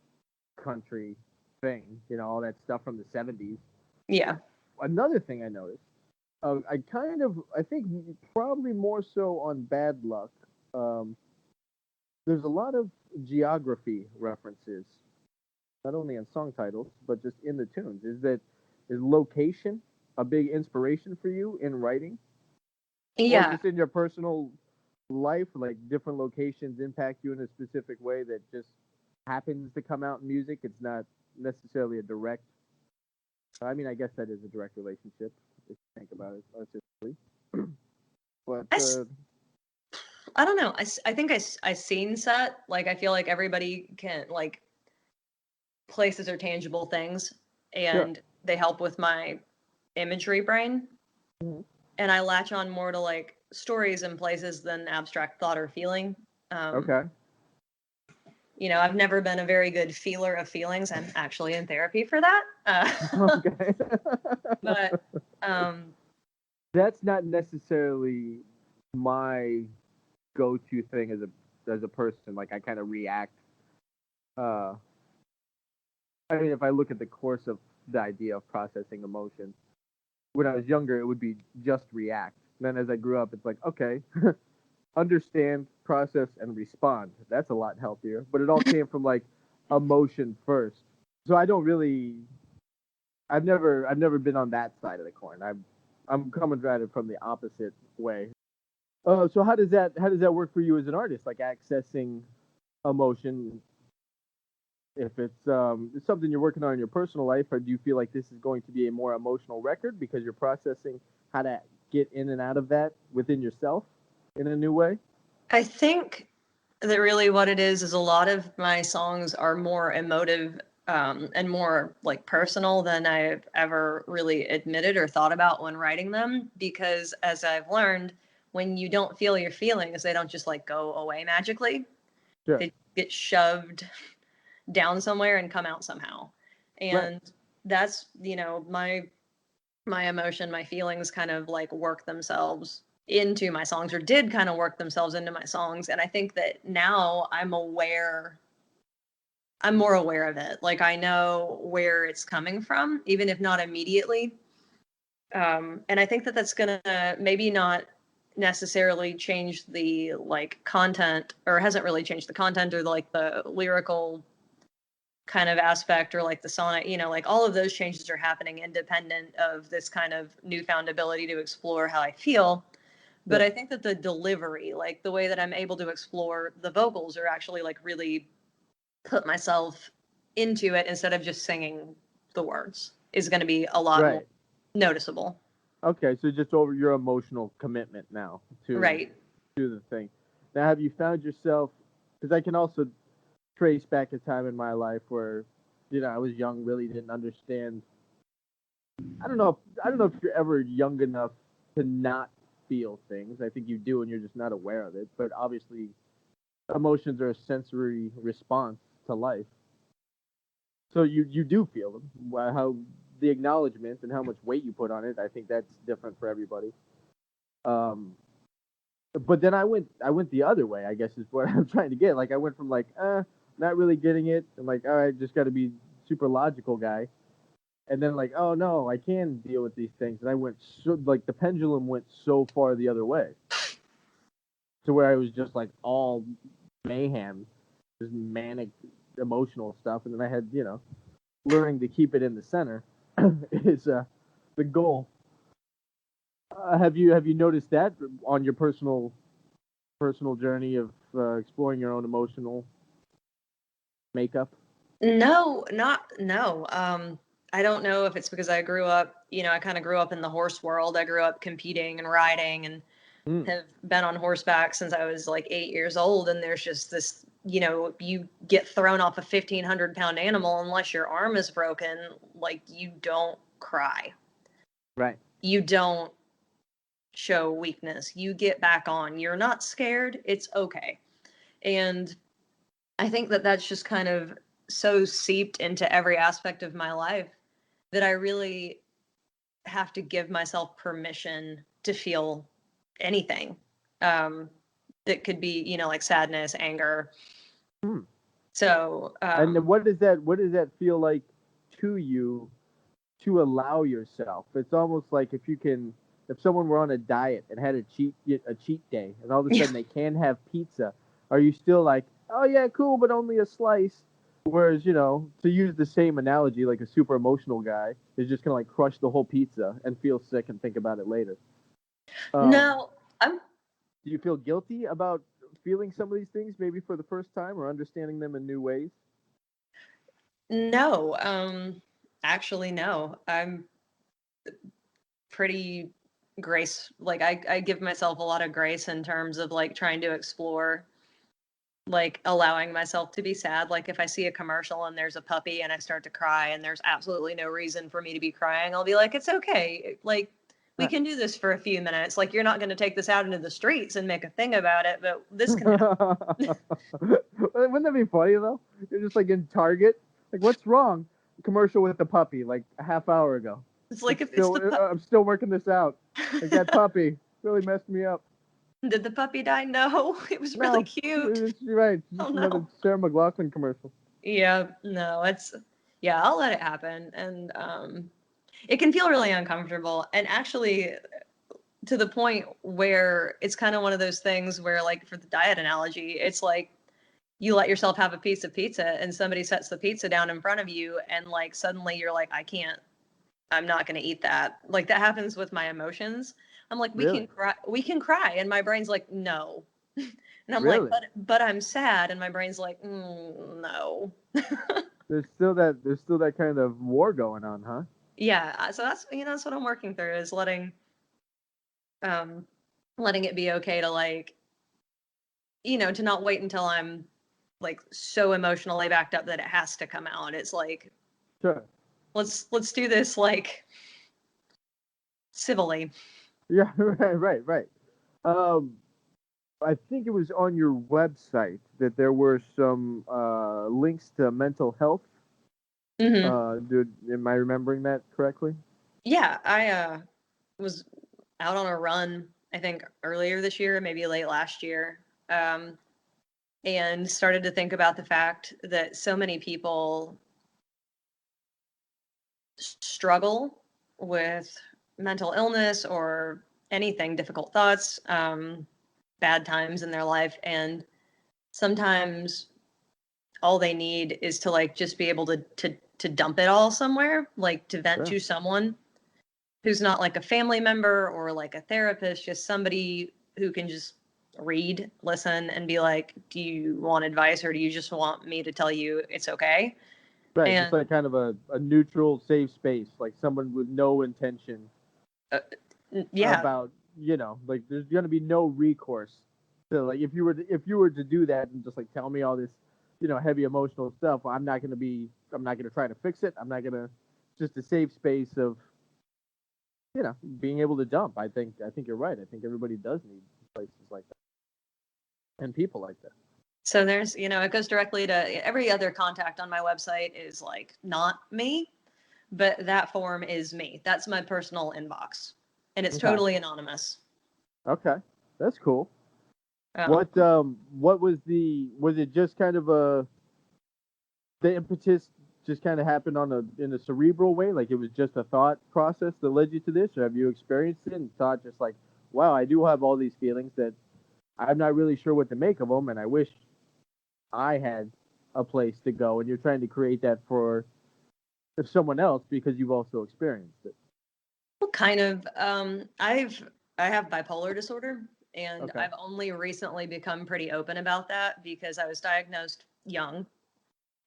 country thing, all that stuff from the 70s. Yeah. Another thing I noticed, I think probably more so on Bad Luck, there's a lot of geography references, not only on song titles, but just in the tunes. Is location a big inspiration for you in writing? Yeah. Or just in your personal life, like different locations impact you in a specific way that just happens to come out in music? It's not necessarily a direct. I mean, I guess that is a direct relationship if you think about it artistically. But I don't know. I think I scene set. Like I feel like everybody can like places are tangible things, and sure, they help with my imagery brain. Mm-hmm. And I latch on more to like stories and places than abstract thought or feeling. Okay. I've never been a very good feeler of feelings. I'm actually in therapy for that. Okay. But that's not necessarily my go-to thing as a person. Like I kind of react. I mean, if I look at the course of the idea of processing emotion, when I was younger, it would be just react. And then as I grew up, it's like, okay, understand, process, and respond. That's a lot healthier. But it all came from like emotion first. So I don't really. I've never been on that side of the coin. I'm coming at it from the opposite way. So how does that work for you as an artist? Like accessing emotion. If it's something you're working on in your personal life, or do you feel like this is going to be a more emotional record because you're processing how to get in and out of that within yourself in a new way? I think that really what it is a lot of my songs are more emotive and more like personal than I've ever really admitted or thought about when writing them, because as I've learned, when you don't feel your feelings, they don't just like go away magically. Sure. They get shoved down somewhere and come out somehow. And right, that's, my emotion, my feelings kind of like work themselves into my songs, or did kind of work themselves into my songs. And I think that now I'm more aware of it. Like, I know where it's coming from, even if not immediately. And I think that that's gonna maybe not necessarily change the like content, or hasn't really changed the content, or like the lyrical kind of aspect, or like the sonic, like all of those changes are happening independent of this kind of newfound ability to explore how I feel. But I think that the delivery, like the way that I'm able to explore the vocals, or actually like really put myself into it instead of just singing the words, is going to be a lot more noticeable. Okay, so just over your emotional commitment now to the thing. Now, have you found yourself? Because I can also trace back a time in my life where, I was young, really didn't understand. I don't know if you're ever young enough to not feel things. I think you do, and you're just not aware of it. But obviously, emotions are a sensory response to life. So you do feel them. How the acknowledgement and how much weight you put on it, I think that's different for everybody. But then I went the other way, I guess is what I'm trying to get. Like, I went from like, not really getting it, and like, all right, just got to be super logical guy. And then like, oh no, I can deal with these things. And I went like the pendulum went so far the other way, to where I was just like all mayhem, just manic, emotional stuff. And then I had learning to keep it in the center is the goal. Have you noticed that on your personal journey of exploring your own emotional makeup? No. I don't know if it's because I grew up, I kind of grew up in the horse world. I grew up competing and riding, and have been on horseback since I was like 8 years old. And there's just this, you get thrown off a 1,500-pound animal, unless your arm is broken, like, you don't cry. Right. You don't show weakness. You get back on. You're not scared. It's okay. And I think that that's just kind of so seeped into every aspect of my life that I really have to give myself permission to feel anything. That could be, like sadness, anger. So, and what does that feel like to you, to allow yourself? It's almost like if someone were on a diet and had a cheat day, and all of a sudden they can have pizza, are you still like, oh yeah, cool, but only a slice? Whereas, to use the same analogy, like a super emotional guy is just gonna like crush the whole pizza and feel sick and think about it later. No, do you feel guilty about feeling some of these things maybe for the first time, or understanding them in new ways? No, actually, no. I'm pretty like I give myself a lot of grace in terms of like trying to explore, like allowing myself to be sad. Like, if I see a commercial and there's a puppy and I start to cry and there's absolutely no reason for me to be crying, I'll be like, it's okay. Like, we can do this for a few minutes. Like, you're not going to take this out into the streets and make a thing about it, but this can happen. Wouldn't that be funny though? You're just like in Target, like, what's wrong? Commercial with the puppy, like a half hour ago. It's like, I'm still working this out. Like, that puppy really messed me up. Did the puppy die? No, it was really cute. You're right. Just another Sarah McLachlan commercial. Yeah, no, I'll let it happen. And it can feel really uncomfortable. And actually, to the point where it's kind of one of those things where, like, for the diet analogy, it's like you let yourself have a piece of pizza and somebody sets the pizza down in front of you, and like suddenly you're like, I'm not going to eat that. Like, that happens with my emotions. I'm like, we can cry. And my brain's like, no. And I'm like, but I'm sad. And my brain's like, no. There's still that kind of war going on, huh? Yeah. So that's what I'm working through, is letting it be okay to, like, to not wait until I'm like so emotionally backed up that it has to come out. It's like, sure, let's do this like civilly. Yeah, right. I think it was on your website that there were some links to mental health. Am I remembering that correctly? Yeah, I was out on a run I think earlier this year, maybe late last year, and started to think about the fact that so many people struggle with mental illness or anything, difficult thoughts, bad times in their life. And sometimes all they need is to like just be able to dump it all somewhere, like to vent to someone who's not like a family member or like a therapist, just somebody who can just read, listen, and be like, do you want advice or do you just want me to tell you it's okay? Right, just like kind of a neutral, safe space, like someone with no intention about, you know, like there's going to be no recourse. So like if you were to do that and just like tell me all this, you know, heavy emotional stuff, I'm not going to try to fix it. I'm not going to, just a safe space of, you know, being able to dump. I think you're right. I think everybody does need places like that and people like that. So there's, you know, it goes directly to every other contact on my website is like not me, but that form is me. That's my personal inbox, and it's totally anonymous. Okay, that's cool. What was it just kind of the impetus just kind of happened in a cerebral way, like it was just a thought process that led you to this, or have you experienced it and thought just like, wow, I do have all these feelings that I'm not really sure what to make of them, and I wish I had a place to go, and you're trying to create that for someone else because you've also experienced it? Well, kind of. I have bipolar disorder, and I've only recently become pretty open about that because I was diagnosed young,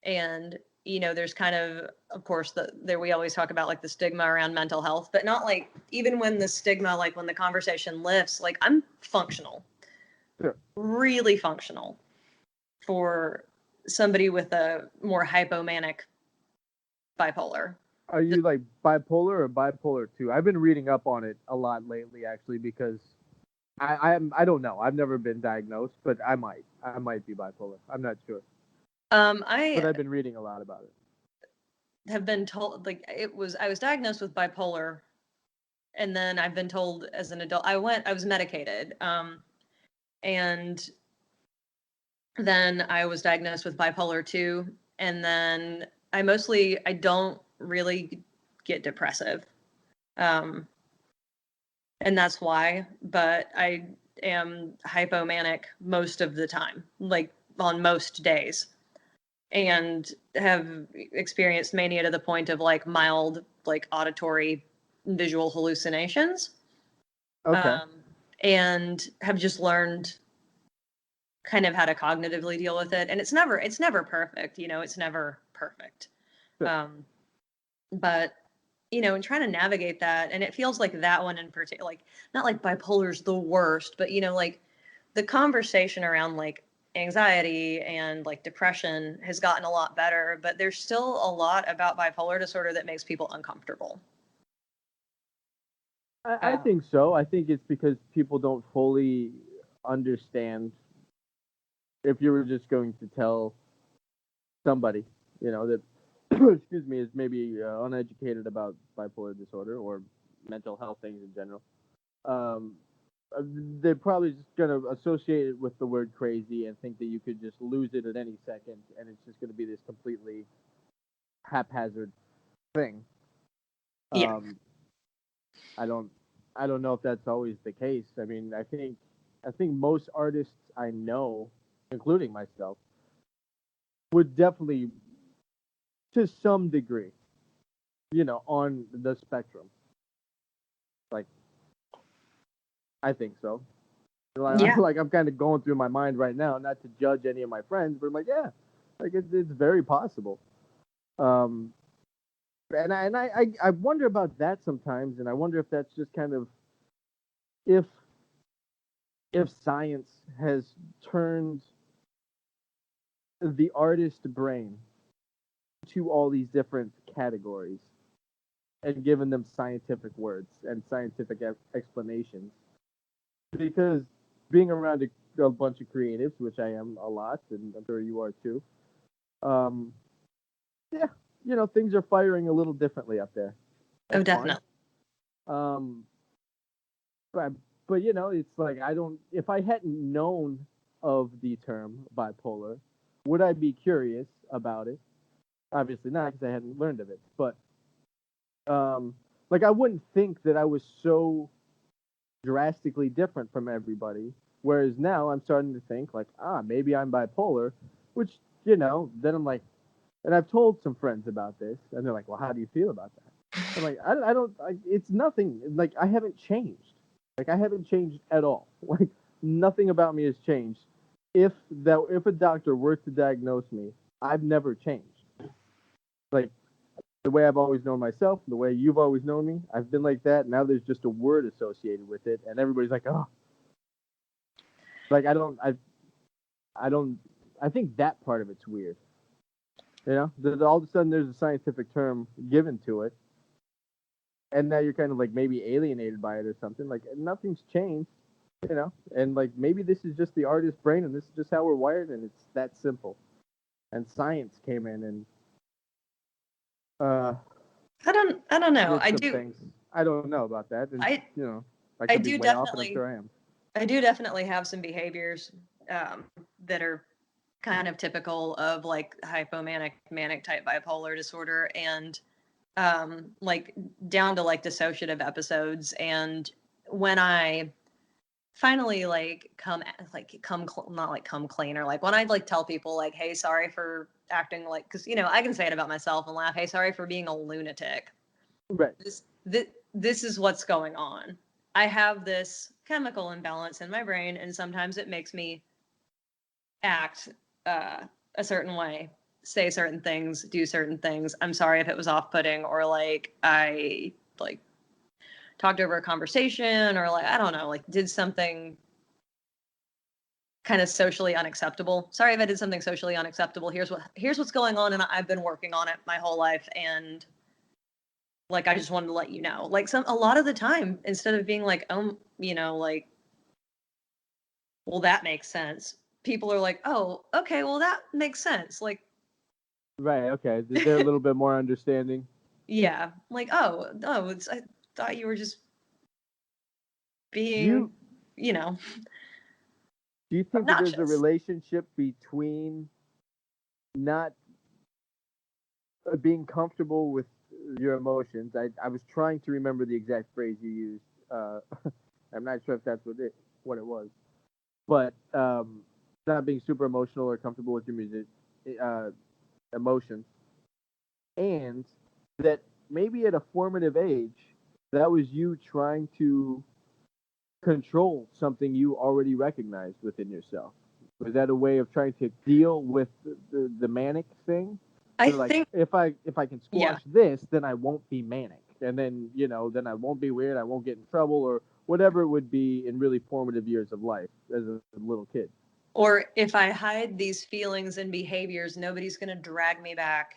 and you know, there's kind of course, there we always talk about like the stigma around mental health, but not like even when the stigma, like when the conversation lifts, like I'm functional, really functional for somebody with a more hypomanic bipolar. Are you like bipolar or bipolar 2? I've been reading up on it a lot lately, actually, because I don't know. I've never been diagnosed, but I might be bipolar. I'm not sure. But I've been reading a lot about it. Have been told like I was diagnosed with bipolar, and then I've been told as an adult I was medicated, and then I was diagnosed with bipolar 2, and then I don't really get depressive. And that's why, but I am hypomanic most of the time, like on most days, and have experienced mania to the point of like mild, like auditory visual hallucinations. Okay. And have just learned kind of how to cognitively deal with it. And it's never perfect, you know, it's never perfect. Sure. But you know, and trying to navigate that, and it feels like that one in particular, like not like bipolar's the worst, but you know, like the conversation around like anxiety and like depression has gotten a lot better, but there's still a lot about bipolar disorder that makes people uncomfortable. I think so. I think it's because people don't fully understand. If you were just going to tell somebody, you know, that excuse me, is maybe uneducated about bipolar disorder or mental health things in general, they're probably just going to associate it with the word crazy and think that you could just lose it at any second, and it's just going to be this completely haphazard thing. Yeah. I don't know if that's always the case. I mean, I think most artists I know, including myself, would definitely, to some degree, you know, on the spectrum. Like, I think so. Like I'm kind of going through my mind right now, not to judge any of my friends, but I'm like, yeah, like it's very possible. And I wonder about that sometimes, and I wonder if that's just kind of if science has turned the artist brain to all these different categories and given them scientific words and scientific explanations. Because being around a bunch of creatives, which I am a lot, and I'm sure you are too, yeah, you know, things are firing a little differently up there. That's definitely. But but it's like if I hadn't known of the term bipolar, would I be curious about it? Obviously not, because I hadn't learned of it. But like I wouldn't think that I was so drastically different from everybody. Whereas now I'm starting to think like, maybe I'm bipolar, which then I'm like, and I've told some friends about this, and they're like, well, how do you feel about that? I'm like, I don't. It's nothing. Like I haven't changed. Like I haven't changed at all. Like nothing about me has changed. If a doctor were to diagnose me, I've never changed. Like the way I've always known myself, the way you've always known me, I've been like that. Now there's just a word associated with it, and everybody's like, oh, like I don't. I think that part of it's weird. That all of a sudden there's a scientific term given to it, and now you're kind of like maybe alienated by it or something. Like nothing's changed, and like maybe this is just the artist's brain, and this is just how we're wired, and it's that simple. And science came in and I don't know. I do. Things. I don't know about that. And, I could I be do way definitely. Off, and I'm sure I am. I do definitely have some behaviors that are kind of typical of like hypomanic manic type bipolar disorder, and like down to like dissociative episodes. And when I finally like not like come clean, or like when I like tell people like, hey, sorry for acting like, because I can say it about myself and laugh, hey, sorry for being a lunatic, right? This is what's going on. I have this chemical imbalance in my brain, and sometimes it makes me act a certain way, say certain things, do certain things. I'm sorry if it was off-putting, or like I like talked over a conversation, or like I don't know, like did something kind of socially unacceptable. Sorry if I did something socially unacceptable. Here's what's going on, and I've been working on it my whole life, and like I just wanted to let you know. Like a lot of the time, instead of being like, like, well, that makes sense, people are like, oh, okay, well, that makes sense. Like, right, okay, they're a little bit more understanding. Yeah, like, oh, I thought you were just being, Do you think that there's a relationship between not being comfortable with your emotions? I was trying to remember the exact phrase you used. I'm not sure if that's what it was, but not being super emotional or comfortable with your music, emotions, and that maybe at a formative age, that was you trying to control something you already recognized within yourself. Was that a way of trying to deal with the manic thing? I think if I can squash this, then I won't be manic, and then then I won't be weird, I won't get in trouble, or whatever it would be in really formative years of life as a little kid. Or if I hide these feelings and behaviors, nobody's going to drag me back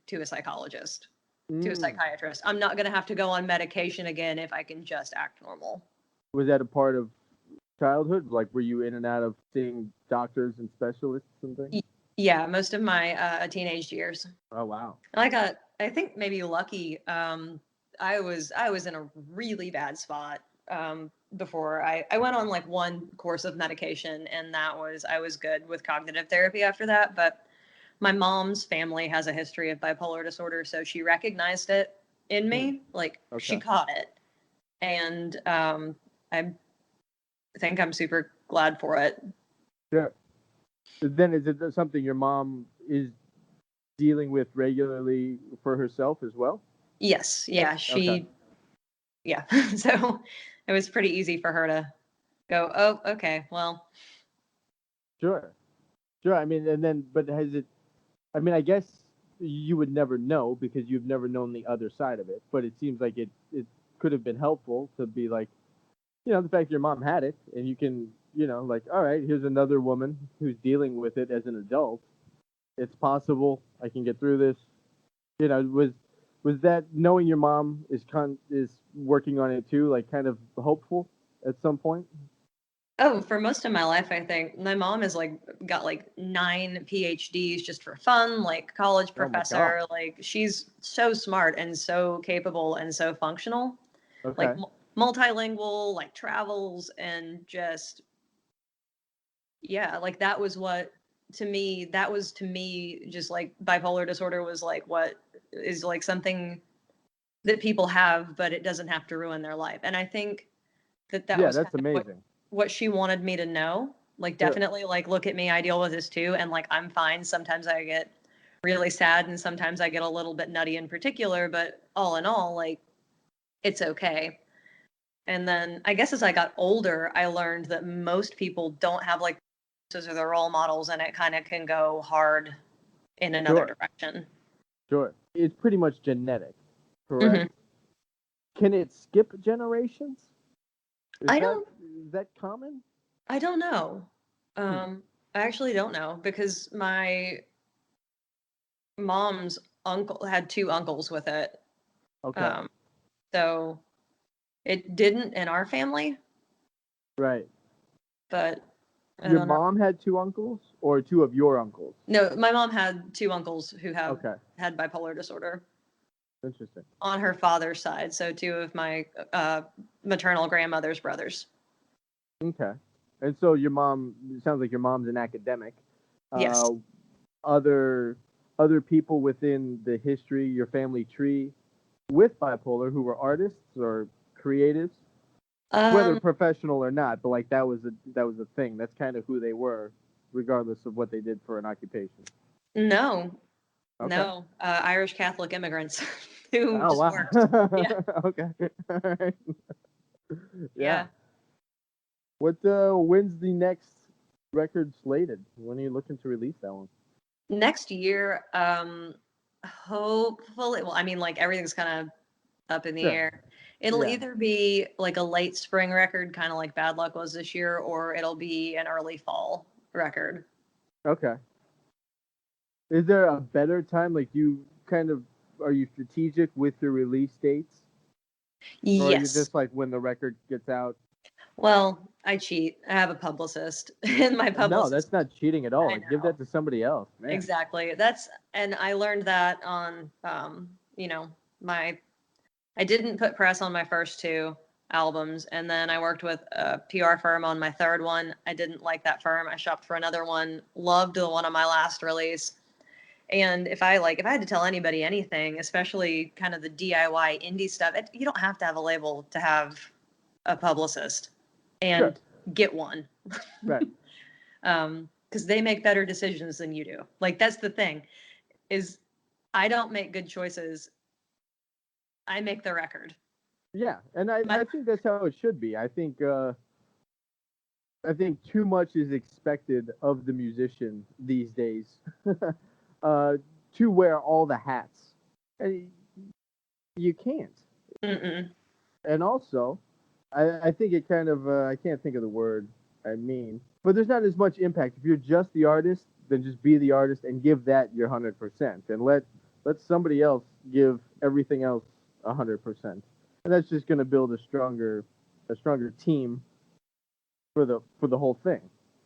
to a psychologist, to a psychiatrist. I'm not going to have to go on medication again if I can just act normal. Was that a part of childhood? Like, were you in and out of seeing doctors and specialists and things? Yeah, most of my teenage years. Oh, wow. I think maybe lucky. I was in a really bad spot before I went on like one course of medication, and I was good with cognitive therapy after that. But my mom's family has a history of bipolar disorder, so she recognized it in me. Like she caught it, and I think I'm super glad for it. Sure. Then is it something your mom is dealing with regularly for herself as well? Yes. Yeah. Yeah. So it was pretty easy for her to go, oh, okay, well. Sure. I mean, but I guess you would never know because you've never known the other side of it, but it seems like it could have been helpful to be like, the fact your mom had it, and you can, like, all right, here's another woman who's dealing with it as an adult. It's possible I can get through this. Was that knowing your mom is working on it too, like kind of hopeful at some point? Oh, for most of my life, I think my mom has like got like 9 PhDs just for fun, like college professor. Like she's so smart and so capable and so functional. Okay. multilingual, like travels and just, yeah, like that was to me just like bipolar disorder was like what is like something that people have, but it doesn't have to ruin their life. And I think that Yeah, was that's kind of amazing. what she wanted me to know. Like, definitely, like, look at me, I deal with this too, and like I'm fine. Sometimes I get really sad, and sometimes I get a little bit nutty in particular, but all in all, like, it's okay. And then I guess as I got older, I learned that most people don't have like those are their role models, and it kind of can go hard in another direction. Sure. It's pretty much genetic, correct? Mm-hmm. Can it skip generations? Is that common? I don't know. I actually don't know because my mom's uncle had 2 uncles with it. Okay. So it didn't in our family. Right. But your mom had 2 uncles or 2 of your uncles? No, my mom had 2 uncles who had bipolar disorder. Interesting. On her father's side, so 2 of my maternal grandmother's brothers. Okay. And so your mom, it sounds like your mom's an academic. Yes. Other people within the history, your family tree, with bipolar who were artists or creatives, whether professional or not, but like that was a thing. That's kind of who they were, regardless of what they did for an occupation. No. Okay. No. Irish Catholic immigrants who just worked. Yeah. Okay. All right. Yeah. When's the next record slated? When are you looking to release that one? Next year, hopefully. Well, I mean, like everything's kind of up in the air. It'll either be like a late spring record, kind of like Bad Luck was this year, or it'll be an early fall record. Okay. Is there a better time? Like, are you strategic with your release dates? Yes. Or are you just like when the record gets out? Well, I cheat. I have a publicist, and my publicist. No, that's not cheating at all. Like, give that to somebody else, man. Exactly. And I learned that on, I didn't put press on my first 2 albums, and then I worked with a PR firm on my 3rd one. I didn't like that firm. I shopped for another one. Loved the one on my last release. And if I had to tell anybody anything, especially kind of the DIY indie stuff, you don't have to have a label to have a publicist and get one. Right. Because they make better decisions than you do. Like, that's the thing, is I don't make good choices. I make the record. Yeah, and I think that's how it should be. I think too much is expected of the musician these days to wear all the hats. And you can't. Mm-mm. And also, I think it kind of I can't think of the word I mean, but there's not as much impact if you're just the artist. Then just be the artist and give that your 100%, and let somebody else give everything else 100%, and that's just going to build a stronger team for the whole thing.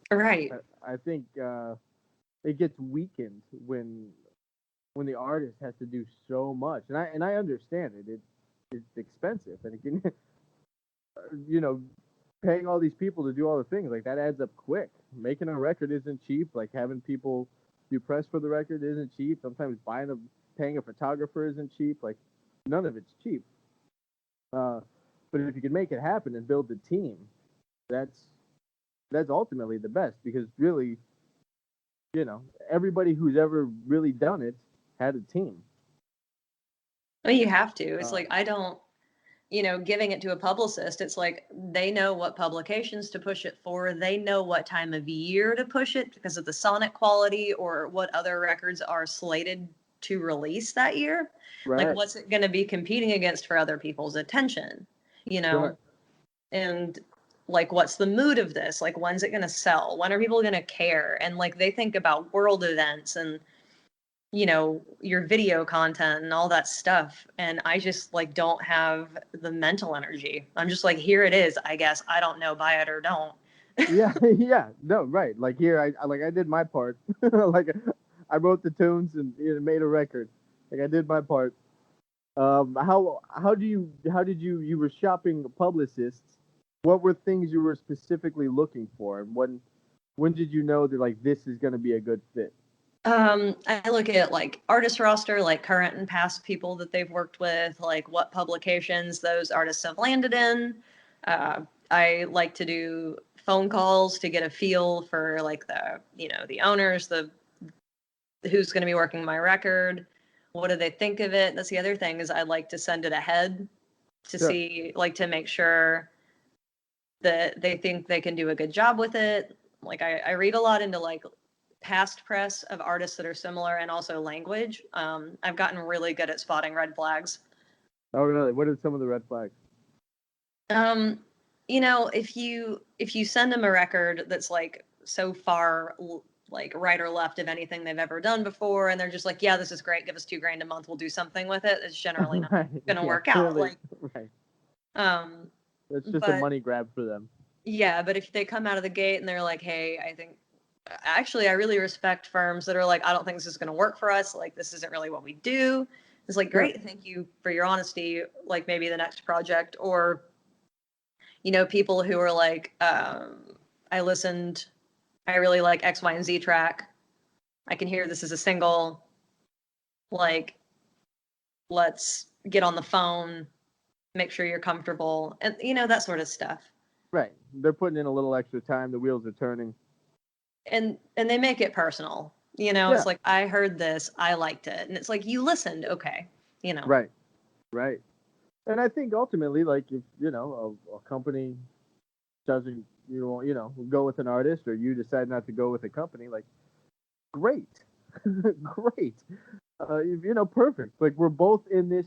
Right. I think it gets weakened when the artist has to do so much, and I understand it. It's expensive, and it can paying all these people to do all the things, like, that adds up quick. Making a record isn't cheap. Like, having people do press for the record isn't cheap. Sometimes paying a photographer isn't cheap. Like, none of it's cheap. But if you can make it happen and build the team, that's ultimately the best, because really, everybody who's ever really done it had a team. Well, you have to. It's like, I don't, giving it to a publicist, it's like they know what publications to push it for. They know what time of year to push it because of the sonic quality, or what other records are slated to release that year. Right. Like, what's it going to be competing against for other people's attention, Sure. And like, what's the mood of this? Like, when's it going to sell? When are people going to care? And like, they think about world events and your video content and all that stuff. And I just like don't have the mental energy. I'm just like, here it is, I guess. I don't know, buy it or don't. Yeah. No, right. Like, here, I did my part. Like, I wrote the tunes and made a record. Like, I did my part. How did you were shopping publicists? What were things you were specifically looking for, and when did you know that like this is going to be a good fit? I look at like artist roster, like current and past people that they've worked with, like what publications those artists have landed in. I like to do phone calls to get a feel for like the owners, the who's going to be working my record. What do they think of it? That's the other thing is I like to send it ahead to see, like to make sure that they think they can do a good job with it. Like I read a lot into like past press of artists that are similar and also language. I've gotten really good at spotting red flags. Oh, really? What are some of the red flags? If you send them a record that's like so far like right or left of anything they've ever done before, and they're just like, yeah, this is great, give us $2,000 a month, we'll do something with it. It's generally not gonna work out. Like, right. Um, it's just a money grab for them. Yeah, but if they come out of the gate and they're like, hey, I really respect firms that are like, I don't think this is going to work for us. Like, this isn't really what we do. It's like, great, thank you for your honesty. Like, maybe the next project, or, people who are like, I really like X, Y, and Z track. I can hear this is a single. Like, let's get on the phone, make sure you're comfortable, and, that sort of stuff. Right. They're putting in a little extra time. The wheels are turning. And they make it personal. It's like, I heard this, I liked it. And it's like, you listened, okay. Right. Right. And I think ultimately, like, if, a company doesn't, go with an artist, or you decide not to go with a company, like, great. Great. Perfect. Like, we're both in this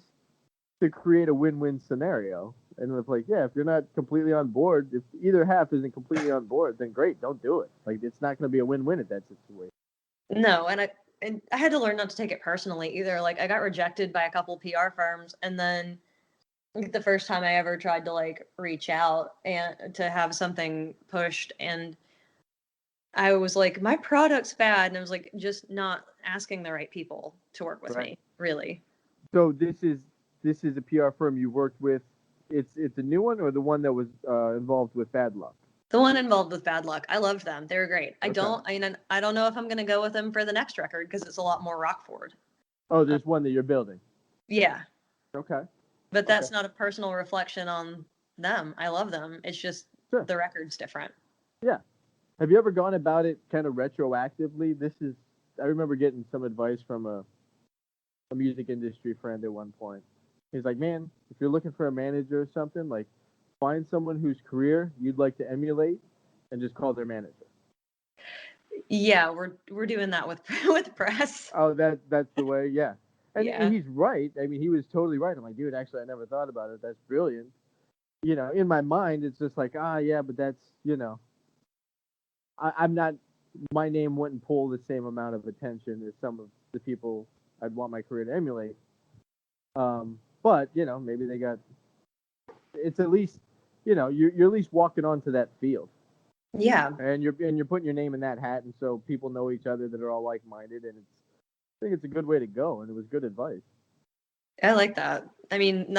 to create a win-win scenario. And it's like, if you're not completely on board, if either half isn't completely on board, then great, don't do it. Like, it's not going to be a win-win at that situation. No, and I had to learn not to take it personally either. Like, I got rejected by a couple PR firms, and then the first time I ever tried to like reach out and to have something pushed, and I was like, my product's bad, and I was like, just not asking the right people to work with me, really. So this is a PR firm you worked with. It's a new one, or the one that was involved with Bad Luck? The one involved with Bad Luck. I loved them. They were great. I don't know if I'm going to go with them for the next record because it's a lot more rock forward. Oh, there's one that you're building. Yeah. Okay. But that's not a personal reflection on them. I love them. It's just the record's different. Yeah. Have you ever gone about it kind of retroactively? I remember getting some advice from a music industry friend at one point. He's like, man, if you're looking for a manager or something, like, find someone whose career you'd like to emulate and just call their manager. Yeah, we're doing that with press. Oh, that's the way, yeah. And he's right. I mean, he was totally right. I'm like, dude, actually, I never thought about it. That's brilliant. In my mind, it's just like, but that's, I'm not, my name wouldn't pull the same amount of attention as some of the people I'd want my career to emulate. But, maybe they got, it's at least, you're at least walking onto that field. Yeah. And you're putting your name in that hat, and so people know each other that are all like-minded, and I think it's a good way to go, and it was good advice. I like that. I mean,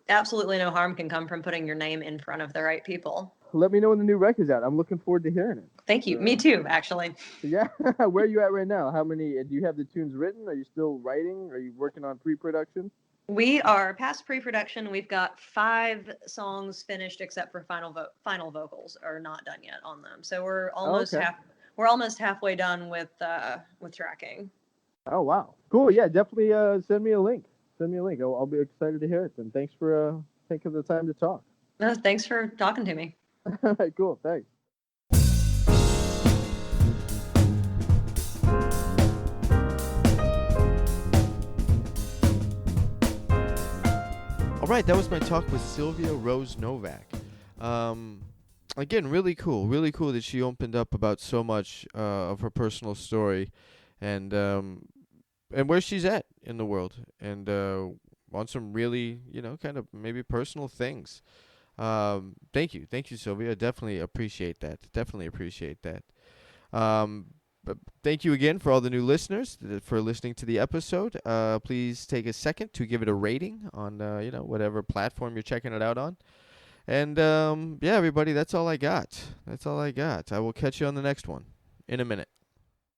absolutely no harm can come from putting your name in front of the right people. Let me know when the new record's out. I'm looking forward to hearing it. Thank you. Me too, actually. Yeah. Where are you at right now? How many, do you have the tunes written? Are you still writing? Are you working on pre-production? We are past pre-production. We've got 5 songs finished, except for final vocals are not done yet on them. So we're almost halfway done with tracking. Oh wow, cool. Yeah, definitely send me a link. I'll be excited to hear it. And thanks for taking the time to talk. Thanks for talking to me. All right, cool. Thanks. All right, that was my talk with Sylvia Rose Novak. Again, really cool that she opened up about so much of her personal story, and where she's at in the world, and on some really, kind of maybe personal things. Thank you, Sylvia. Definitely appreciate that. thank you again for all the new listeners for listening to the episode. Please take a second to give it a rating on whatever platform you're checking it out on. And yeah, everybody, that's all I got. I will catch you on the next one in a minute.